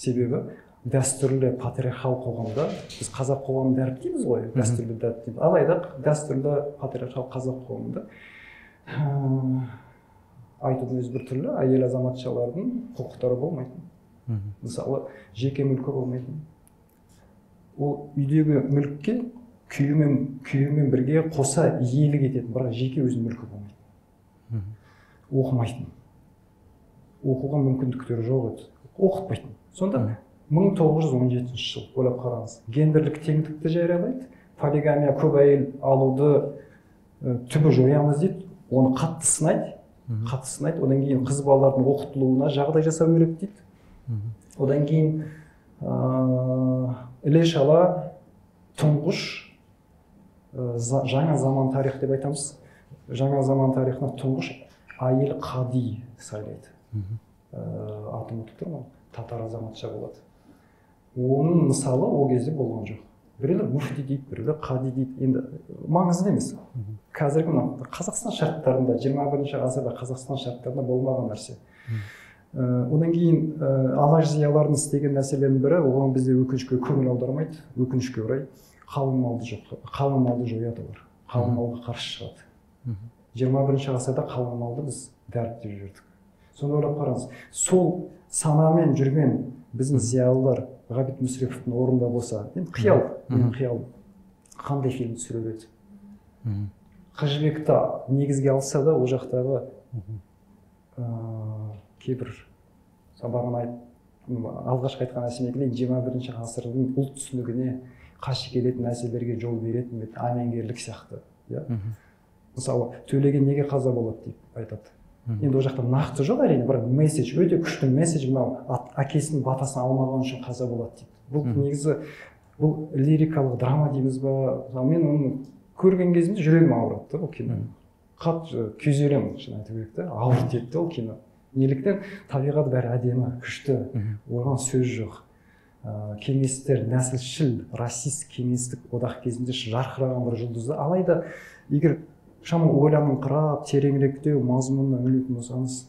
Себебі дәстүрлі патриархал қоғамда, біз қазақ қоғамын дәріптейміз ғой, дәстүрлі дәріптейміз. Алайда дәстүрлі патриархал қазақ қоғамында айтудың өзі бір түрлі, әйел азаматшалардың құқықтары болмайтын. Мысалы, жеке мүлкі болмайтын. Ол үйдегі мүлікке күйеуімен бірге қоса иелік ететін, бірақ жеке өзінің мүлкі болмайтын. Оқымайтын. Оқуға мүмкіндіктері жоқ еді. Оқытпайтын. Сонда 1917 жыл, ойлап қараңыз, гендерлік теңдікті жариялайды, полигамия, көп әйел алуды түбі жоямыз дейді, оны қатты сынайды, одан кейін қыз балалардың оқытылуына жағдай жасау керек дейді. Одан кейін іле-шала тұңғыш жаңа заман тарих деп айтамыз. Жаңа заман тарихына тұңғыш әйел қади сайлайды. Атын ұмытып тұрмын, татар азаматша болады. Оның мысалы ол кезде болған жоқ. Біреулер муфти дейді, біреулер қади дейді. Енді маңызды емес. Қазіргі Қазақстан шарттарында, 21 ғасырда Қазақстан шарттарында болмаған нәрсе. Одан кейін алаш зиялыларының істеген нәрселердің бірі, оған бізде өкінішке көңіл аудармайды, өкінішке орай қалың малды жояды олар. Қалың малға қарсы шығады. 21 ғасырда қалың малды біз дәріптеп жүрдік. соны ойлап қараңыз. Сол санамен жүрген біздің зиялылар Ғабит Мүсіреповтің орнында болса, енді қиял қандай фильм түсірер еді? Қыз Жібекті негізге алса да, ол жақтағы кейбір бағана алғашқы айтқан нәрсемен 21 ғасырдың ұлт түсінігіне қайшы келетін нәрселерге жол беретін әмеңгерлік сияқты. Мысалы, Төлеген неге қаза болады деп айтады. Енді ол жақта нақты жоқ, әрине, бір месседж, өте күшті месседж, мынау әкесінің батасын алмаған үшін қаза болады дейді. Бұл негізі бұл лирикалық драма дейміз ба? Мен оны көрген кезімде жүрегім ауырады ол кино. Қатты күйзелемін, шын айту керек те, ауыр тиеді ол кино. Неліктен табиғат бәрі әдемі, күшті, оған сөз жоқ. Кеңестер, нәсілшіл, расист кеңестік одақ кезінде жарқыраған бір жұлдызды. Алайда егер шамалы ойланыңқырап, тереңіректеу мазмұнына үңілетін болсаңыз,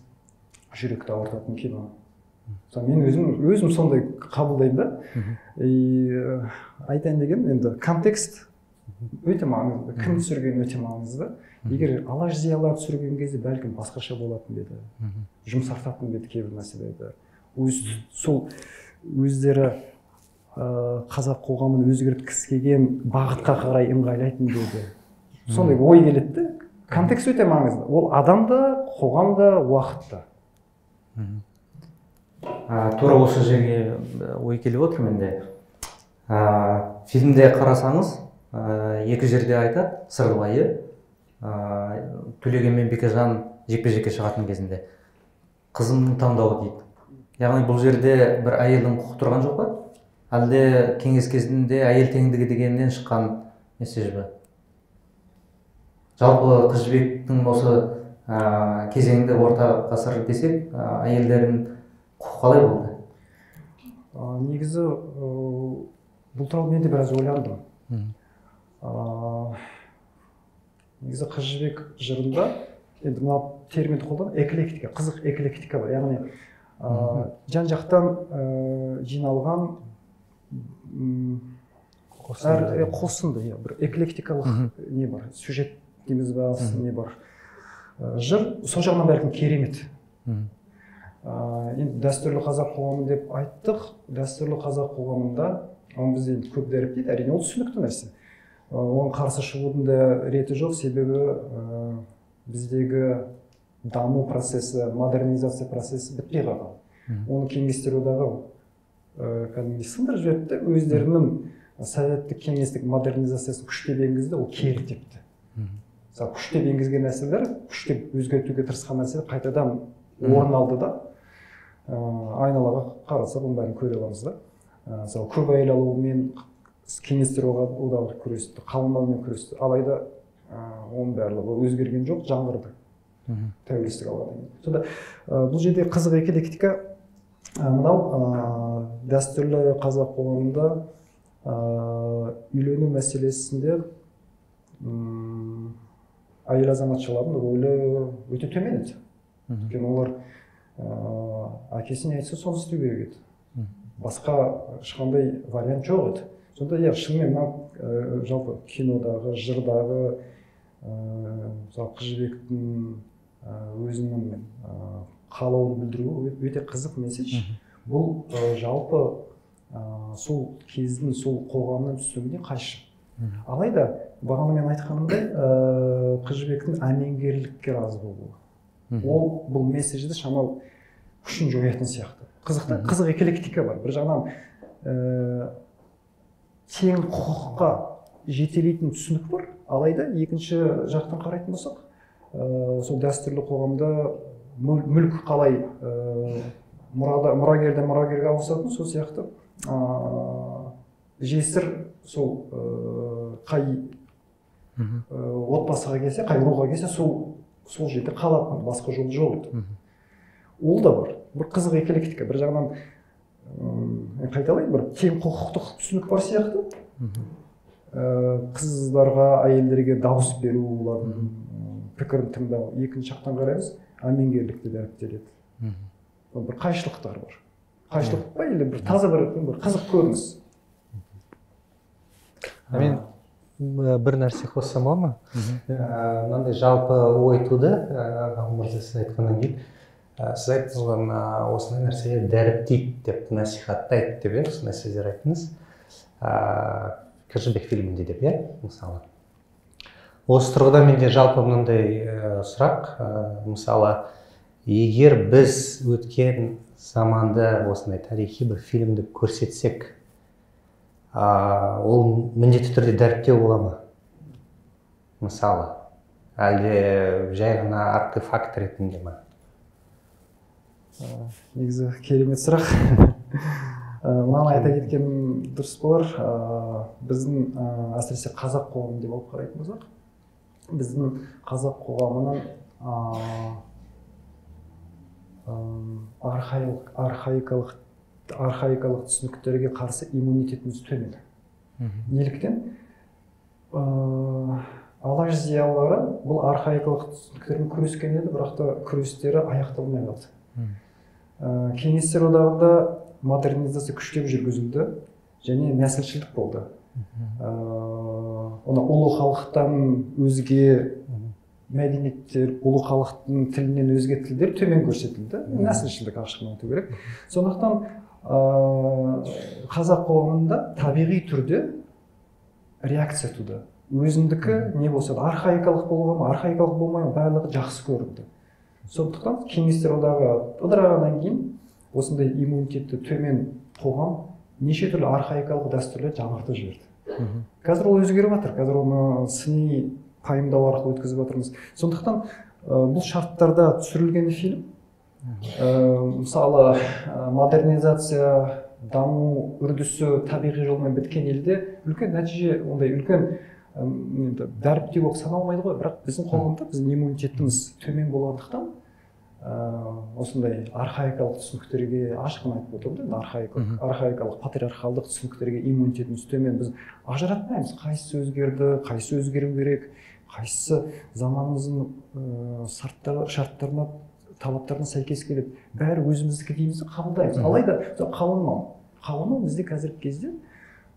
жүректі ауыртатын кино. Мен өзім сондай қабылдаймын да. Айтайын деген, енді контекст өте маңызды, кім түсірген өте маңызды. Егер алаш зиялылар түсірген кезде бәлкім басқаша болатын беді, жұмсартатын беді кейбір нәрселерді. Сол өздері қазақ қоғамын өзгерткісі келген бағытқа қарай ыңғайлайтын беді. Сондай ой келеді. Контекст өте маңызды. Ол адамда, қоғамда, уақытта. Тура осы жерге ой келіп отыр менде. Фильмде қарасаңыз, екі жерде айтады Сырлыбайы, Төлеген мен Бекежан жекпе-жекке шығатын кезінде қызымның таңдауы дейді. Яғни бұл жерде бір әйелдің құқы тұрған жоқ па? Әлде кеңес кезінде әйел теңдігі дегеннен шыққан месседж бе? Жалпы Қыз Жібектің осы кезеңінде орта ғасыр десек, әйелдердің құқы қалай болды? Негізі бұл туралы мен де біраз ойландым. Негізі Қыз Жібек жырында, енді мына терминді қолданып, эклектика, қызық эклектика бар. Яғни жан-жақтан жиналған қосынды, бір эклектикалық не бар, сюжет дейміз ба, не бар. Жыр сол жағынан бәлкім керемет. Енді дәстүрлі қазақ қоғамы деп айттық. Дәстүрлі қазақ қоғамында, оны бізде көп дәріптейді, әрине ол түсінікті нәрсе. Оған қарсы шығудың да реті жоқ, себебі біздегі даму процесі, модернизация процесі бітпей қалған. Оны кеңестер одағы кәдімгідей сындырып жіберді, өздерінің советтік кеңестік модернизациясын күштеп енгізді, ол кері тепті. Мысалы, күштеп енгізген нәрселер, күштеп өзгертуге тырысқан нәрселер қайтадан орын алды да, айналаға қараса бұның бәрін көре аламыз да. Мысалы, көп әйел алуымен кеңестер одағы күресті, қалмаумен күресті. Алайда оның барлығы өзгерген жоқ, жаңғырды. Тәуелсіздік алғаннан кейін. Сонда бұл жерде қызық эклектика, мынау дәстүрлі қазақ қоғамында үйлену мәселесінде әйел азаматшалардың рөлі өте төмен еді. Өйткені олар әкесіне айтса соны істеу керек еді. Басқа ешқандай вариант жоқ еді. Сонда шынымен мынау жалпы кинодағы, жырдағы Қыз Жібектің өзінің қалауын білдіруі өте қызық месседж. Бұл жалпы сол кездің, сол қоғамның түсінігіне қайшы. Алайда бағана мен айтқанымдай Қыз Жібектің әмеңгерлікке разы болуы. Ол бұл месседжді шамал күшін жоятын сияқты. Қызық эклектика бар. Bir жағынан тең құқыққа жетелейтін түсінік бар. Алайда екінші жақтан қарайтын болсақ, сол дәстүрлі қоғамда мүлік қалай мұрагерден мұрагерге ауысатын, сол сияқты жесір сол қай отбасыға келсе, қай руға келсе, сол жерде қалатын, басқа жол жоқ еді. Ол да бар. Бір қызық эклектика. Bir жағынан қайталайын, бір тең құқықтық түсінік бар сияқты. Қыздарға, әйелдерге дауыс беру, олардың пікірін тыңдау. Екінші жақтан қараймыз, әмеңгерлікті дәріптеледі. Бір қайшылықтар бар. Қайшылық па, или бір таза бір қызық көрініс. Мен бір нәрсе қоссам бола ма? Мынандай жалпы ой туды, Ғалым мырза сіз айтқаннан кейін. Сіз айттыңыз ғой осындай нәрсе дәріптейді деп, насихаттайды деп, иә, осындай сөздер айттыңыз. Кіржібек фильмінде деп, иә, мысалы. Осы тұрғыда менде жалпы мынандай сұрақ, мысалы, егер біз өткен заманды осындай тарихи бір фильмді көрсетсек, ол міндетті түрде дәріптеу бола ма? Мысалы, әлде жай ғана артефакт ретінде ма? Негізі керемет сұрақ. Мынаны айта кеткенім дұрыс болар. Біздің әсіресе қазақ қоғамы деп алып қарайтын болсақ, біздің қазақ қоғамының архаикалық түсініктерге қарсы иммунитетіміз төмен. Неліктен? Алаш зиялылары бұл архаикалық түсініктермен күрескен еді, бірақ та күрестері аяқталмай қалды. Кеңестер одағында модернизация күштеп жүргізілді және нәсілшілдік болды. Ұлы халықтан өзге мәдениеттер, ұлы халықтың тілінен өзге тілдер төмен көрсетілді. Нәсілшілдік ашығын айту керек. Сондықтан қазақ қоғамында табиғи түрде реакция туды. Өзіндікі не болса да архаикалық болған, архаикалық болмай, барлығы жақсы көрінді. Сондықтан кеңестер одағы ыдырағаннан кейін осындай иммунитеті төмен қоғам неше түрлі архаикалық дәстүрлер жаңартып жіберді. Қазір ол өзгеріп жатыр, қазір оны сыни пайымдау арқылы өткізіп жатырмыз. Сондықтан бұл шарттарда түсірілген фильм, мысалы модернизация, даму үрдісі табиғи жолмен біткен елде үлкен нәтиже, ондай үлкен дәріптеу болып саналмайды ғой, бірақ біздің қоғамда біздің иммунитетіміз төмен болғандықтан осындай архаикалық түсініктерге ашығын айтып отырмын, архаикалық патриархалдық түсініктерге иммунитетіміз төмен. Біз ажыратпаймыз, қайсысы өзгерді, қайсысы өзгеру керек, қайсысы заманымыздың шарттарына, талаптарына сәйкес келеді. Бәрі өзіміздікі дейміз, қабылдаймыз. Алайда қаламау бізде қазіргі кезде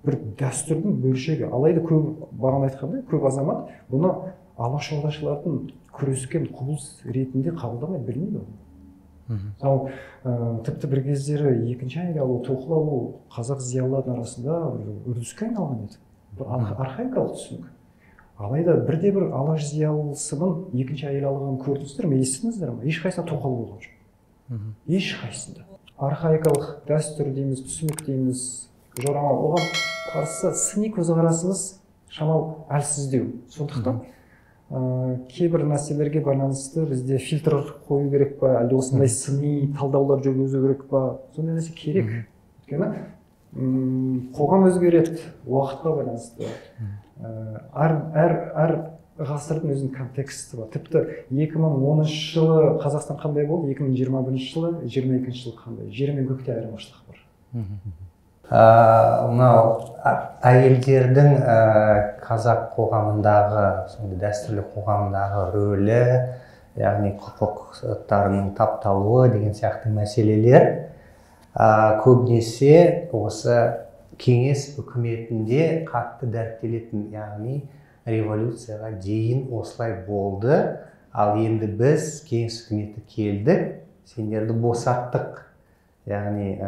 бір дәстүрдің бөлшегі. Алайда бағана айтқандай, көп азамат бұны алашордашылардың күрескен құбылыс ретінде қабылдамай білмейді. Тіпті бір кездері екінші әйел алу, тоқыл алу қазақ зиялылардың арасында үрдіске айналған еді. Архаикалық түсінік. Алайда бірде-бір алаш зиялысының екінші әйел алған көрдіңіздер ме, естідіңіздер ме? Ешқайсысында тоқал болған жоқ. Ешқайсысында. Архаикалық дәстүр дейміз, түсінік дейміз, жорамал, оған қарсы сыни көзқарасымыз шамал әлсіздеу. Сондықтан кейбір нәрселерге байланысты бізде фильтр қою керек па, әлде осындай сыни талдаулар жүргізу керек па, сондай нәрсе керек. Өйткені қоғам өзгереді, уақытқа байланысты. Әр ғасырдың өзінің контексті бар. Тіпті 2010 жылы Қазақстан қандай болды, 2021 жылы, 22 жылы қандай. Жер мен көкте айырмашылық бар. Мынау әйелдердің қазақ қоғамындағы, сондай дәстүрлі қоғамдағы рөлі, яғни құқықтарының тапталуы деген сияқты мәселелер көбінесе осы кеңес үкіметінде қатты дәріптелетін, яғни революцияға дейін осылай болды, ал енді біз кеңес үкіметі келдік, сендерді босаттық, яғни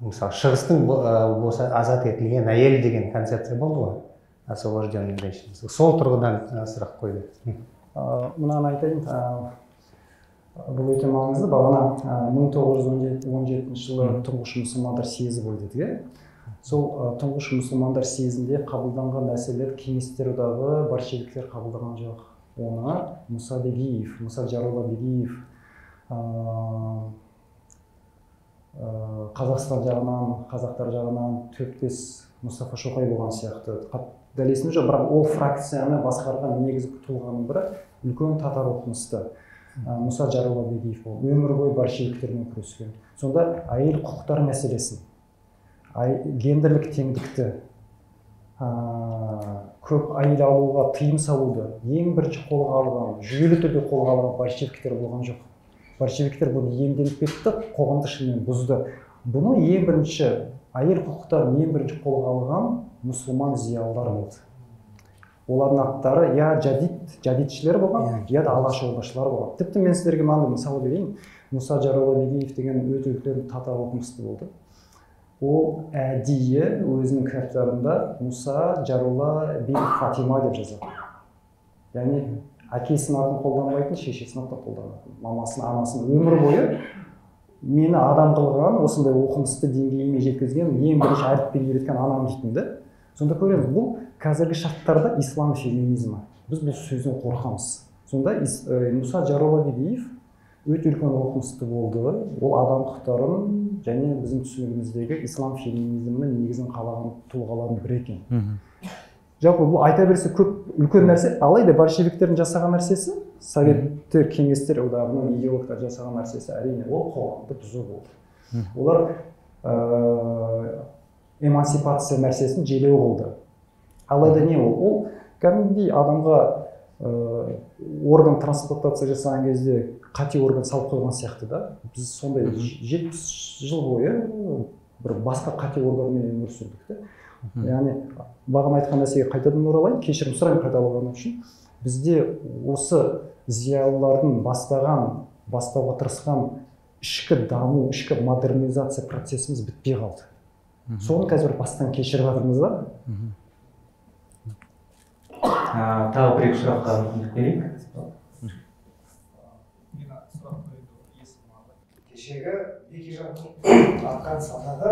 мысалы шығыстың азат етілген әйел деген концепция болды ғой, освобожденная женщина. Сол тұрғыдан сұрақ қойды. Мынаны айтайын, бұл өте маңызды. Бағана 1917 жылы тұңғыш мұсылмандар съезі болды деді. Сол тұңғыш мұсылмандар съезінде қабылданған нәрселер кеңестер одағы большевиктер қабылдаған жоқ. Оны Мұса Бегиев, Мұса Жарола Бегиев, Қазақстан жағынан, қазақтар жағынан 4-5 Мұстафа Шоқай болған сияқты. Дәл есімде жоқ, бірақ ол фракцияны басқарған негізгі тұлғаның бірі үлкен татар оқымысты Мұса Жарола Бегиев болды. Өмір бойы большевиктермен күрескен. Сонда әйел құқықтары мәселесін, гендерлік теңдікті, көп әйел алуға тыйым салуды ең бірінші қолға алған, жүйелі түрде қолға алған большевиктер болған жоқ. Большевиктер бұны иемденіп кетті, қоғамды шынымен бұзды. Бұны ең бірінші, әйел құқықтарын ең бірінші қолға алған мұсылман зиялылар болды. олардың аттары я жадидшілер болған, я да алашордашылар болған. Тіпті мен сіздерге мынандай мысал берейін. Мұса Жаролабиев деген өте үлкен татар оқымысты болды. Ол әдейі өзінің кітаптарында Мұса Жарола бин Фатима деп жазады. Яғни әкесінің атын қолданбайтын, шешесінің атын қолданатын. Мамасын, анасын өмір бойы мені адам қылған, осындай оқымысты деңгейіме жеткізген, ең бірінші әріппен үйреткен анам дейтін де. Сонда көреміз, бұл қазіргі шарттарда ислам феминизмі. Біз бұл сөзден қорқамыз. Сонда Мұса Жаролабиев өте үлкен оқымысты болды. Ол адам құқықтарын және біздің түсінігіміздегі ислам феминизмінің негізін қалаған тұлғалардың бірі екен. Жалпы бұл айта берсе көп үлкен нәрсе, алайда большевиктердің жасаған нәрсесі, советтер, кеңестер одағының идеологтар жасаған нәрсесі әрине ол қоғамды бұзу болды. Олар эмансипация нәрсесін желеу болды. Алайда не ол? Ол кәдімгідей адамға орган трансплантация жасаған кезде қате орган салып қойған сияқты да. Біз сондай 70 жыл бойы бір басқа қате органмен өмір сүрдік. Яғни бағана айтқан нәрсеге қайтадан оралайын, кешірім сұрайын қайталағаным үшін. Бізде осы зиялылардың бастауға тырысқан ішкі даму, ішкі модернизация процесіміз бітпей қалды. Соны қазір бастан кешіріп жатырмыз да. Тағы бір-екі сұраққа мүмкіндік берейік. Кешегі Бекежанның атқан санағы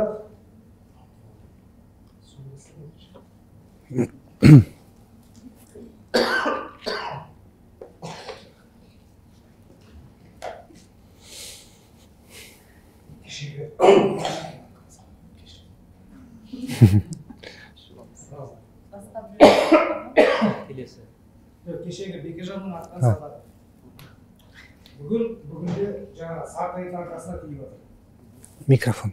кешегі Бекежанның атқан санағы бүгінде жаңа сарқайдың арқасына тиіп жатыр. Микрофон.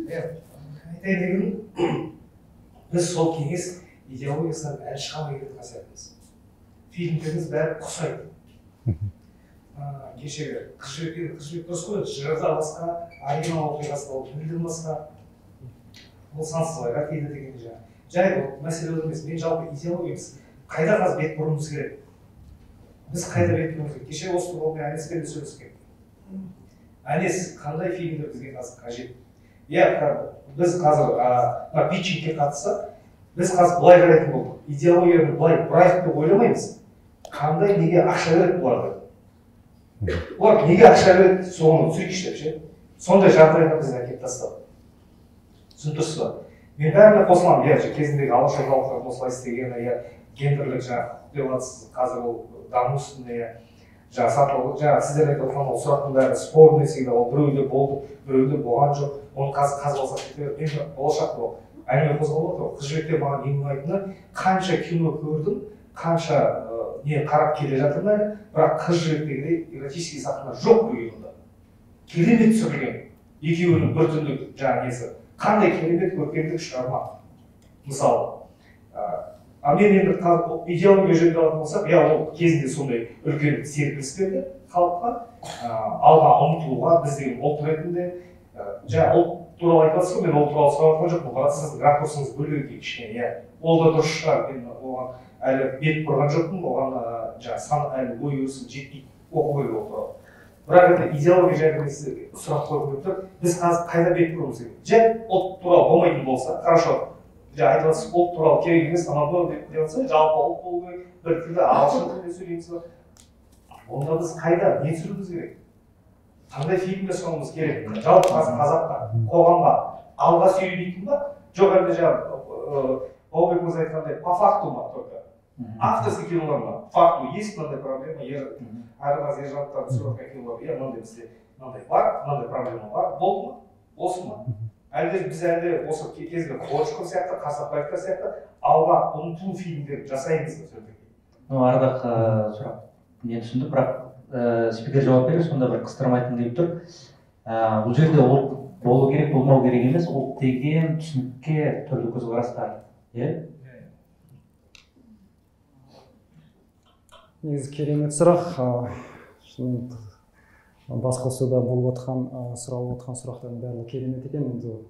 Айтайын дегенім, біз сол кеңес идеологиясынан әлі шығамай кеткен сияқтымыз. Фильмдеріміз бәрі құсайды. Кешегі қыз жібек дұрыс қой, жырда басқа, оригинал оқиғасы болып мүлдем басқа. Ол сансыз ойға келді деген жаңа. Жай мәселе емес, мен жалпы идеологиямыз қайда қазір бет бұруымыз керек. Біз қайда бет бұруымыз керек. Кеше осы тұрғылмен Әнеспен де сөйлескен. Әнес қандай фильмдер бізге қазір қажет? Біз қазір питчингке қатысса, біз қазір былай қарайтын болдық. Идеологияны былай бұрайық деп ойламаймыз. Қандай, неге ақша береді бұларды? Олар неге ақша береді, соны түсірейікші деп ше. Сондай жағдайға бізді әкеліп тастады. Түсінтірсіз ба? Мен бәріне қосыламын, кезіндегі алашордалықтар осылай істегені, гендерлік құқық қазір ол даму үстінде, сатылық, сіздер айтып отырған ол сұрақтың бәрі спорный всегда, ол біреуде болды, біреуде болған жоқ, оны қазір алсақ кетеді. Мен болашақта ол әңгіме қозғалып отыр. Қыз жібектер маған ең ұнайтыны, қанша кино көрдім, қанша не қарап келе жатырмын, бірақ қыз жібектегідей эротический сахна жоқ бір кинода. Керемет түсірілген. Екеуінің бір түндік несі. Қандай керемет көркемдік шығарма. Мысалы, мен енді идеология жөнінде алатын болсақ, ол кезінде сондай үлкен серпіліс берді халыққа, алға ұмтылуға, біз деген ұлт ретінде. Ұлт туралы айтып жатсыз ғой, мен ол туралы сұрап жатқан жоқпын, бірақ сіздің ракурсыңыз бөлек кішкене, ол да дұрыс шығар, мен оған әлі бет бұрған жоқпын, оған сан әлі ой өрісім жетпейді, оқу керек ол туралы. Бірақ енді идеология жайлы сұрақ қойып тұр, біз қазір қайда бет бұруымыз керек? Ұлт туралы болмайтын болса, хорошо, айтып жатсыз, ұлт туралы керек емес, анау деп жатса, жалпы ұлт болу керек, бір тілде ағылшын тілінде сөйлейміз ба? Онда біз қайда, не түсіруіміз керек? Қандай фильмді шығаруымыз керек? Жалпы қазаққа, қоғамға алға сүйрейтін ба? Жоқ әлде Баубек мырза айтқандай, по факту ма только? Авторский кинолар ма? Факту, есть мынандай проблема, әрі ержанттар түсіріп кинолар, мынандай бізде мынандай бар, мынандай проблема бар, болды ма? Осы ма? Әлде біз осы кезінде Қошқын сияқты, Қасапбаевтар сияқты алға ұмтылу фильмдер жасаймыз ба сөйтіп? Ардақ сұрақ не түсінді, бірақ спикер жауап береді, сонда бір қыстырмайтын деп тұр. Бұл жерде ол болу керек, болмау керек емес, ол деген түсінікке түрлі көзқарастар. Негізі керемет сұрақ. Басқосуда болып отқан, сұралып отқан сұрақтардың бәрі керемет екен. Енді ол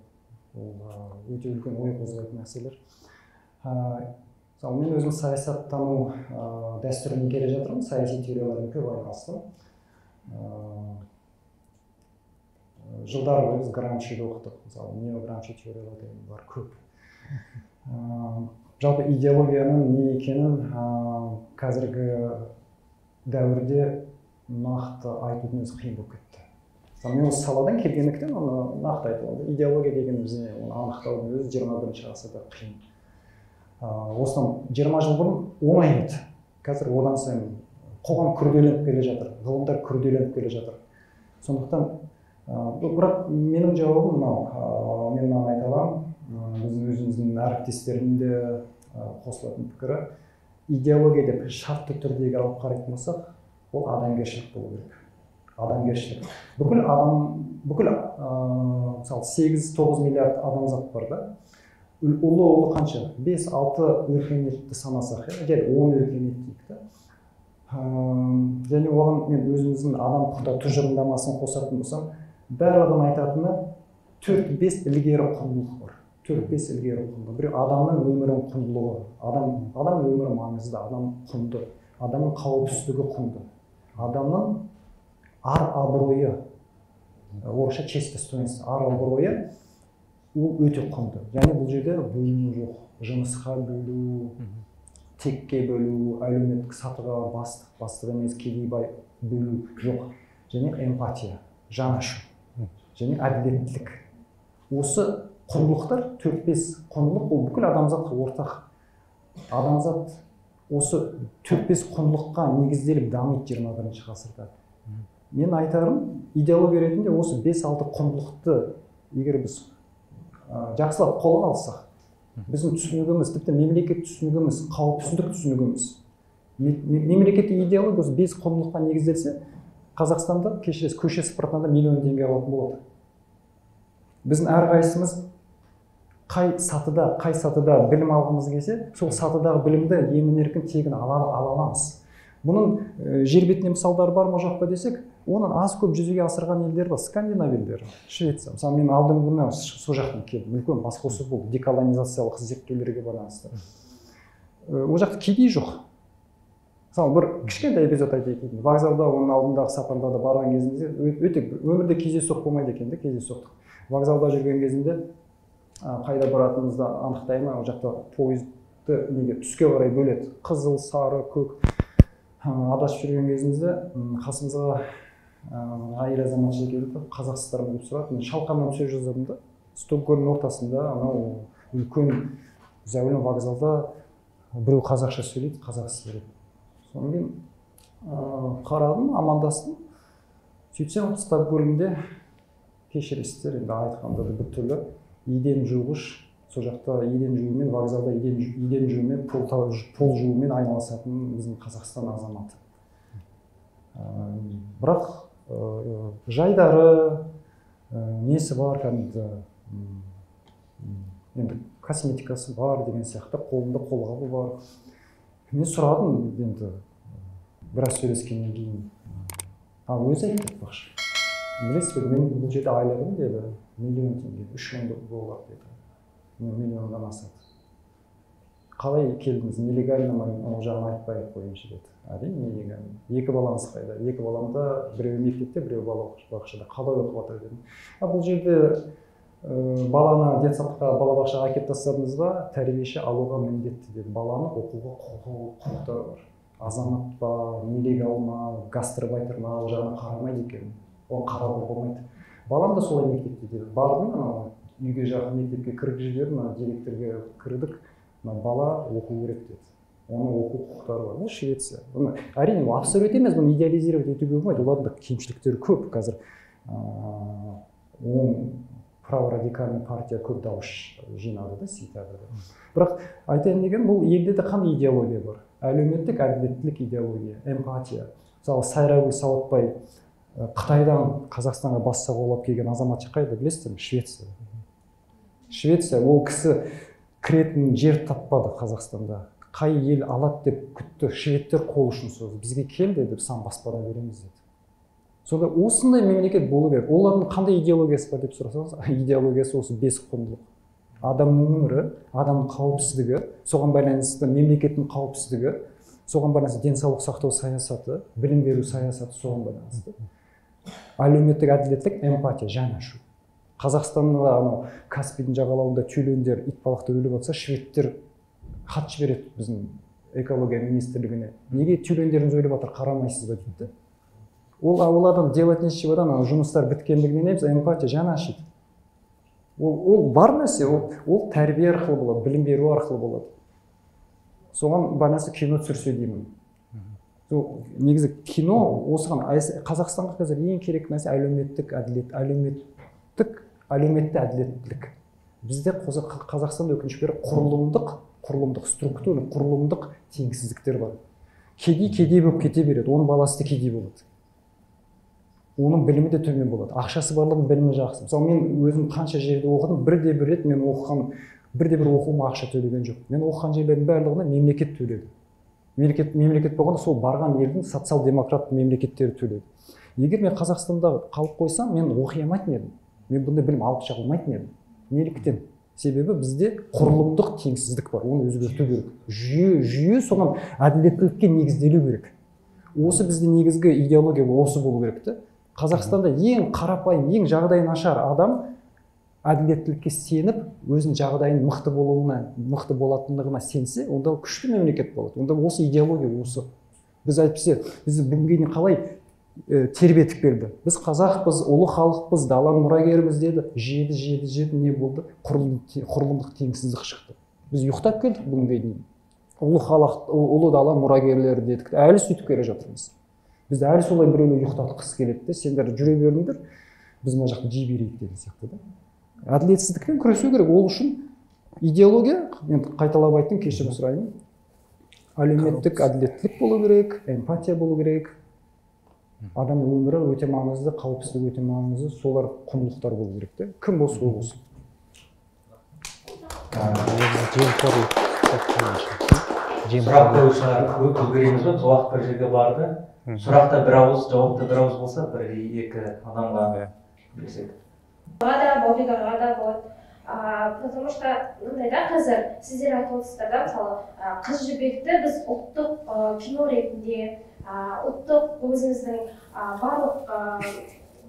өте үлкен ой қозғайтын нәрселер. мысалы мен өзім саясаттану дәстүріне келе жатырмын, саяси теориялармен көп айналыстым. Жылдары біз Грамшиді оқыдық, мысалы неограмши теориялар деген бар көп. Жалпы идеологияның не екенін қазіргі дәуірде нақты айтудың өзі қиын болып кетті. Мен осы саладан келгендіктен оны нақты айта аламын. Идеология дегеніміз не, оны анықтаудың өзі 21 ғасырда қиын. Осыдан 20 жыл бұрын оңай еді. Қазір одан сайын қоғам күрделеніп келе жатыр, ғылымдар күрделеніп келе жатыр. Сондықтан бірақ менің жауабым мынау, мен мынаны айта аламын, біздің өзіміздің әріптестердің де қосылатын пікірі, идеология деп шартты түрдегі алып қарайтын болсақ, ол адамгершілік болу керек. Адамгершілік. Бүкіл мысалы 8-9 миллиард адамзат бар да. Ұлы қанша? 5-6 өркениетті санасақ, және 10 өркениет дейік та. Және оған мен өзіміздің адам құқықтары тұжырымдамасын қосатын болсам, барлығын айтатыны 4-5 ілгері құндылық бар. 4-5 ілгері құндылық. Біреу адамның өмірінің құндылығы. Адам өмірі маңызды, адам құнды. Адамның қауіпсіздігі құнды. Адамның ар-абыройы, орысша честь достоинство, ар-абыройы ол өте құнды. Және бұл жерде бөліну жоқ. Жұмысқа бөлу, текке бөлу, әлеуметтік сатыға бастық емес, кедей бай бөлу жоқ. Және эмпатия, жан ашу, және әділеттілік. Осы құндылықтар 4-5 құндылық ол бүкіл адамзатқа ортақ. Адамзат осы 4-5 құндылыққа негізделіп дамиды 21 ғасырда. Мен айтарым, идеология ретінде осы 5-6 құндылықты егер біз жақсылап қолға алсақ, біздің түсінігіміз, тіпті мемлекет түсінігіміз, қауіпсіздік түсінігіміз, мемлекеттік идеология осы 5 құндылыққа негізделсе, Қазақстанда кешіресіз көше сыпыртқанда миллион теңге алатын болады. Біздің әрқайсымыз қай сатыда білім алғымыз келсе, сол сатыдағы білімді емін-еркін тегін ала аламыз. Бұның жер бетінде мысалдары бар ма жоқ па десек, оның аз көп жүзеге асырған елдер бар, Скандинав елдері, Швеция. Мысалы мен алдыңғы күні сол жақтан келдім, үлкен басқосу болды, деколонизациялық зерттеулерге байланысты. Ол жақта кедей жоқ. Мысалы бір кішкентай эпизод айтайын. Вокзалда оның алдындағы сапарда да барған кезімізде өте өмірде кездейсоқ болмайды екен де, кездейсоқтық. Вокзалда жүрген кезімде қайда баратынымызды анықтаймын, ол жақта пойызды неге түске қарай бөледі. Қызыл, сары, көк. Адасып жүрген кезімізде қасымызға әйел азаматша келді, қазақсыздар ма деп сұрады. Мен шалқамнан түсе жаздадым да, Стокгольм ортасында анау үлкен зәулім вокзалда біреу қазақша сөйлейді, қазақсыз береді. Содан кейін қарадым, амандастым. Сөйтсем Стокгольмде кешіресіздер, енді айтқанда да бір түрлі еден жуғыш, сол жақта еден жуумен, вокзалда еден жуумен, пол жуумен айналысатын біздің Қазақстан азаматы. Бірақ жайдары, несі бар, кәдімгі енді косметикасы бар деген сияқты, қолында қолғабы бар. Мен сұрадым, енді біраз сөйлескеннен кейін. Өзі айтып бақшы. Білесіз бе, мен бұл жерде айлығым деді, миллион теңге, 3 мың доллар деді. Миллиондан асады. Қалай келдіңіз, нелегально ма, ол жағын айтпай қойыңшы деді. Әрине нелегально. 2 балаңыз қайда? 2 баламда біреуі мектепте, біреуі балабақшада. Қалай оқып жатыр дедім. Бұл жерде баланы детсадқа, балабақшаға әкеліп тастадыңыз ба, тәрбиеші алуға міндетті деді. Баланы оқуға құқықтары бар. Азамат па, нелегал ма, гастарбайтер ма, ол жағына қарамайды екен. Оны қарауға болмайды. Балам да солай мектепте деді. Бардым, үйге жақын мектепке кіргізіп жібердім, директорға кірдік, бала оқу керек деді. Оның оқу құқықтары бар. Бұл Швеция. Әрине, бұл абсолют емес, бұны идеализировать етуге болмайды. Олардың кемшіліктері көп. Қазір праворадикальный партия көп дауыс жинады да сентябрьде. Бірақ айтайын деген, бұл елде де қандай идеология бар? Әлеуметтік әділеттілік идеология, эмпатия. Мысалы, Сайрагүл Сауытбай Қытайдан Қазақстанға бас сауғалап келген азаматша қайда білесіздер ме? Швеция. Швеция, ол кісі кіретін жер таппады Қазақстанда. Қай ел алады деп күтті. Шведтер қол ұшын созды. Бізге кел деді, сан баспана береміз деді. Сонда осындай мемлекет болу керек. Олардың қандай идеологиясы бар деп сұрасаңыз, идеологиясы осы 5 құндылық. адамның өмірі, адамның қауіпсіздігі, соған байланысты мемлекеттің қауіпсіздігі, соған байланысты денсаулық сақтау саясаты, білім беру саясаты соған байланысты. Әлеуметтік әділеттілік, эмпатия, жан ашу. Қазақстанда анау Каспийдің жағалауында тюлендер итбалықты өліп жатса, шведтер хат жібереді біздің экология министрлігіне. Неге тюлендеріңіз өліп жатыр, қарамайсыз ба дейді. Ол адам делать нечего, жұмыстар біткендігінен емес, эмпатия, жан ашиды. Ол бар нәрсе, ол тәрбие арқылы болады, білім беру арқылы болады. Соған байланысты кино түсірсе деймін. Негізі кино осыған, Қазақстанға қазір ең керек нәрсе әлеуметтік әділеттілік. Бізде Қазақстанда өкінішке қарай құрылымдық структура, құрылымдық теңсіздіктер бар. Кедей болып кете береді, оның баласы да кедей болады. Оның білімі де төмен болады. Ақшасы барлығының білімі жақсы. Мысалы, мен өзім қанша жерде оқыдым, бірде-бір рет мен бірде-бір оқуыма ақша төлеген жоқ. Мен оқыған жерлердің барлығына мемлекет төледі. Мемлекет болғанда сол барған елдің социал-демократ мемлекеттері төледі. Егер мен Қазақстанда қалып қойсам, мен оқи алмайтын едім. Мен бұндай білім алып шыға алмайтын едім. Неліктен? Себебі бізде құрылымдық теңсіздік бар, оны өзгерту керек. Жүйе соған әділеттілікке негізделу керек. Осы бізде негізгі идеология осы болу керек те. Қазақстанда ең қарапайым, ең жағдайы нашар адам әділеттілікке сеніп, өзінің жағдайының мықты болатындығына сенсе, онда күшті мемлекет болады. Онда осы идеология осы. Біз әйтпесе, біз бүгінге дейін қалай тербетіп берді. Біз қазақпыз, ұлы халықпыз, даланың мұрагеріміз деді. Жеді, не болды? Құрылымдық теңсіздік шықты. Біз ұйықтап келдік бүгінге дейін. Ұлы халық, ұлы дала мұрагерлері дедік. Әлі сөйтіп келе жатырмыз. Біз әлі солай біреуді ұйықтатқысы келеді. Сендер жүре беріңдер, біз мына жақта жей берейік деген сияқты. Әділетсіздікпен күресу керек. Ол үшін идеология, мен қайталап айттым, кешірім сұраймын. Әлеуметтік әділеттілік болу керек, эмпатия болу керек. Адам өмірі өте маңызды, қауіпсіздік өте маңызды, солар құндылықтар болу керек те. Кім болса ол болсын. Сұрақ қоюшылар үлгереміз бе? Уақыт бір жерге барды. Сұрақта бір ауыз, жауапта бір ауыз болса, бір-екі адамға берсек. Баубегаға да болады. Потому что мындайда қазір сіздер айтып отырсыздар да, мысалы Қыз жібекті біз ұлттық кино ретінде, ұлттық өзіміздің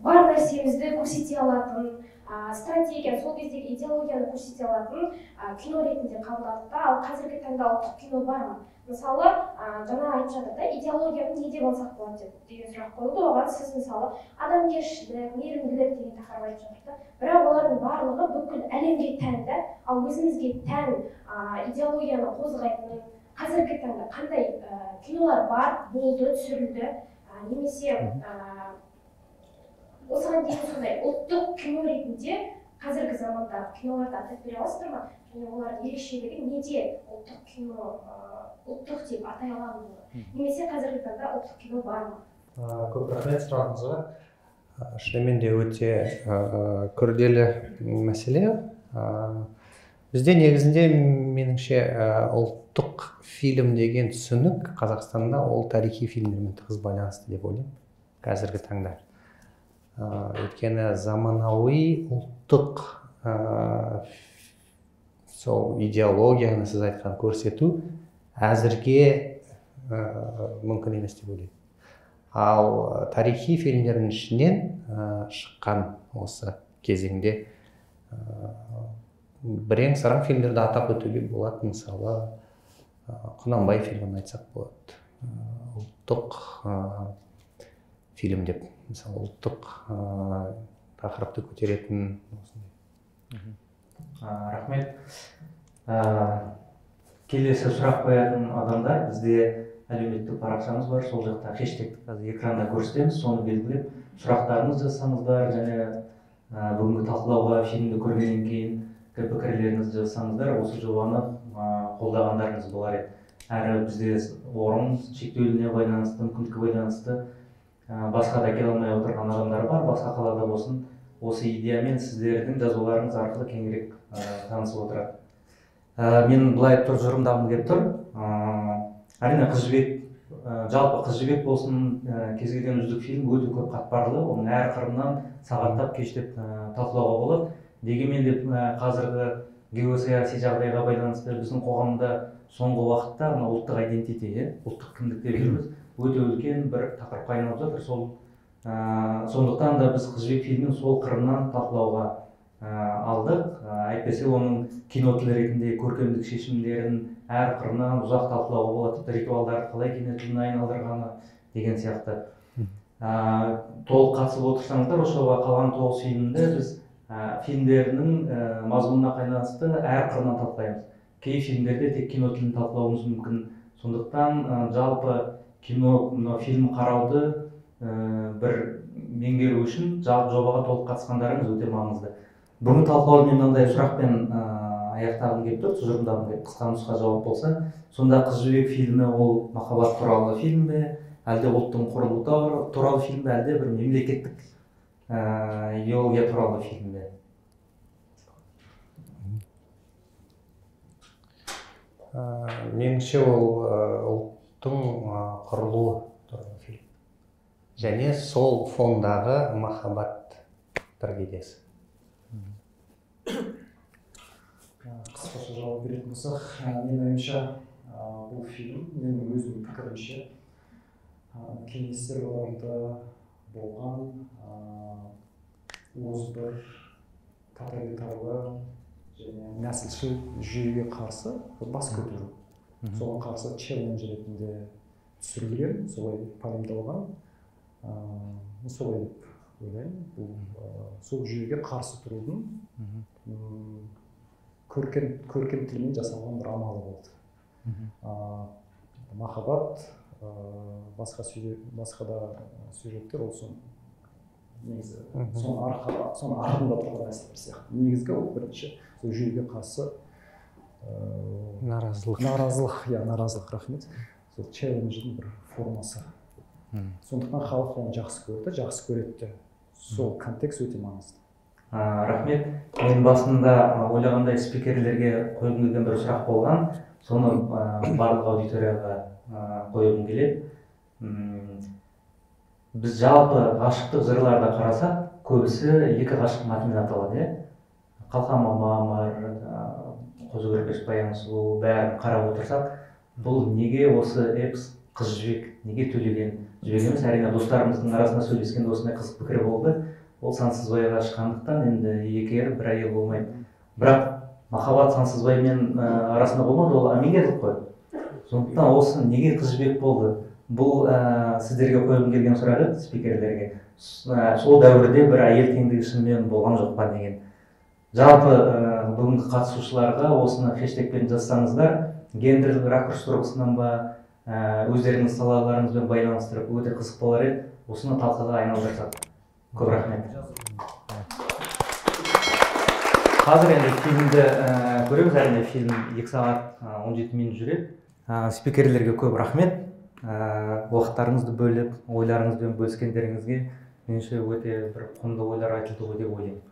бар нәрсемізді көрсете алатын, стратегия, сол кездегі идеологияны көрсете алатын кино ретінде қабылдадық та. Ал қазіргі таңда ұлттық кино бар ма? Мысалы, жаңа айтып жатыр да, идеологияны не деп алсақ болады деген сұрақ қойылды. Оған сіз мысалы адамгершілік, мейірімділік деген тақырып айтып жатыр да. Бірақ олардың барлығы бүкіл әлемге тән да, ал өзімізге тән идеологияны қозғайтын қазіргі таңда қандай кинолар бар, болды, түсірілді, немесе осыған дейін сондай ұлттық кино ретінде қазіргі замандағы киноларды атап бере аласыздар ма? Және олардың ерекшелігі неде ұлттық кино, ұлттық деп атай аламыз оны? Немесе қазіргі таңда ұлттық кино бар ма? Көп рахмет сұрағыңызға. Шынымен де өте күрделі мәселе. Бізде негізінде меніңше ұлттық фильм деген түсінік Қазақстанда ол тарихи фильмдермен тығыз байланысты деп ойлаймын қазіргі таңда. Өйткені заманауи ұлттық сол идеологияны сіз айтқан көрсету әзірге мүмкін емес деп ойлаймын. Ал тарихи фильмдердің ішінен шыққан осы кезеңде бірең-сараң фильмдерді атап өтуге болады. Мысалы, Құнанбай фильмін айтсақ болады. Ұлттық фильм деп, мысалы, ұлттық тақырыпты көтеретін. Рахмет. Келесі сұрақ қоятын адамдар, бізде әлеуметтік парақшамыз бар, сол жақта хэштегті қазір экранда көрсетеміз, соны белгілеп сұрақтарыңыз жасаңыздар, және бүгінгі талқылауға фильмді көргеннен кейін пікірлеріңізді жасаңыздар, осы жобаны қолдағандарыңыз болар еді. Әрі бізде орын шектеуліне байланысты, мүмкіндікке байланысты басқа да келе алмай отырған адамдар бар, басқа қалада болсын, осы идеямен сіздердің жазуларыңыз арқылы кеңірек танысып отырады. Мен былай тұжырымдағым келіп тұр. Әрине Қыз жібек, жалпы Қыз жібек болсын, кез келген үздік фильм өте көп қатпарлы, оның әр қырынан сағаттап кештеп талқылауға болады. Дегенмен де қазіргі геосаяси жағдайға байланысты біздің қоғамда соңғы уақытта мына ұлттық идентити, ұлттық кімдік деп жүрміз, өте үлкен бір тақырыпқа айналып жатыр. Сондықтан да біз Қыз жібек фильмін сол қырынан талқылауға алдық. Әйтпесе оның кино тілі ретінде көркемдік шешімдерін әр қырынан ұзақ талқылауға болады, тіпті ритуалдарды қалай кино тіліне айналдырғаны деген сияқты. Толық қатысып отырсаңыздар, осы жолға қалған 9 фильмді біз фильмдерінің мазмұнына байланысты әр қырынан талқылаймыз. Кей фильмдерде тек кино тілін талқылауымыз мүмкін. Сондықтан жалпы кино фильм қарауды бір меңгеру үшін жалпы жобаға толық қатысқандарыңыз өте маңызды. Бүгін талқылауды мен мынандай сұрақпен аяқтағым келіп тұр, тұжырымдағым келіп, қысқа нұсқа жауап болса, сонда Қыз жібек фильмі ол махаббат туралы фильм бе, әлде ұлттың құрылуы туралы фильм бе, әлде бір мемлекеттік идеология туралы фильм бе? Меніңше ол ұлттың құрылуы туралы фильм. Және сол фондағы махаббат трагедиясы. Қысқаша жауап беретін болсақ, менің ойымша бұл фильм, менің өзімнің пікірімше, кеңестер одағында болған озбыр, тоталитарлы және нәсілшіл жүйеге қарсы бас көтеру. Соған қарсы челлендж ретінде түсірілген, солай пайымдалған, солай деп ойлаймын. Сол жүйеге қарсы тұрудың көркем тілмен жасалған бір амалы болды. Махаббат, басқа да сюжеттер ол негізі соның артында тұрған нәрселер сияқты. Негізгі ол бірінші сол жүйеге қарсы наразылық, рахмет. Сол челлендждің бір формасы. Сондықтан халық оны жақсы көрді, жақсы көреді. Сол контекст өте маңызды. Рахмет. Мен басында ойлағандай спикерлерге қойғым келген бір сұрақ болған. Соны барлық аудиторияға қойғым келеді. Біз жалпы ғашықтық жырларда қарасақ, көбісі екі ғашық атымен аталады. Қалқам мамыр, Қозы Көрпеш Баян сұлу бәрін қарап отырсақ, бұл неге осы эпос Қыз жібек, неге Төлеген? Жібек емес, әрине достарымыздың арасында сөйлескенде осындай қызық пікір болды. Ол Сансызбайға шыққандықтан енді екі ер бір әйел болмайды. Бірақ махаббат Сансызбаймен арасында болмады, ол амигерлік қой. Сондықтан осы неге Қыз жібек болды? Бұл сіздерге қойғым келген сұрақ еді, спикерлерге. Сол дәуірде бір әйел теңдігі шынымен болған жоқ па деген. Жалпы бүгінгі қатысушыларға осыны хэштегпен жазсаңыздар, гендерлік ракурс тұрғысынан ба, өздеріңіз салаларыңызбен байланыстырып өте қызық болар еді, осыны талқыға айналдырсақ. Көп рахмет. Қазір енді фильмді көреміз, әрине фильм 2 сағат 17 минут жүреді. Спикерлерге көп рахмет. Уақыттарыңызды бөліп, ойларыңызбен бөліскендеріңізге меніңше өте бір құнды ойлар айтылды деп ойлаймын.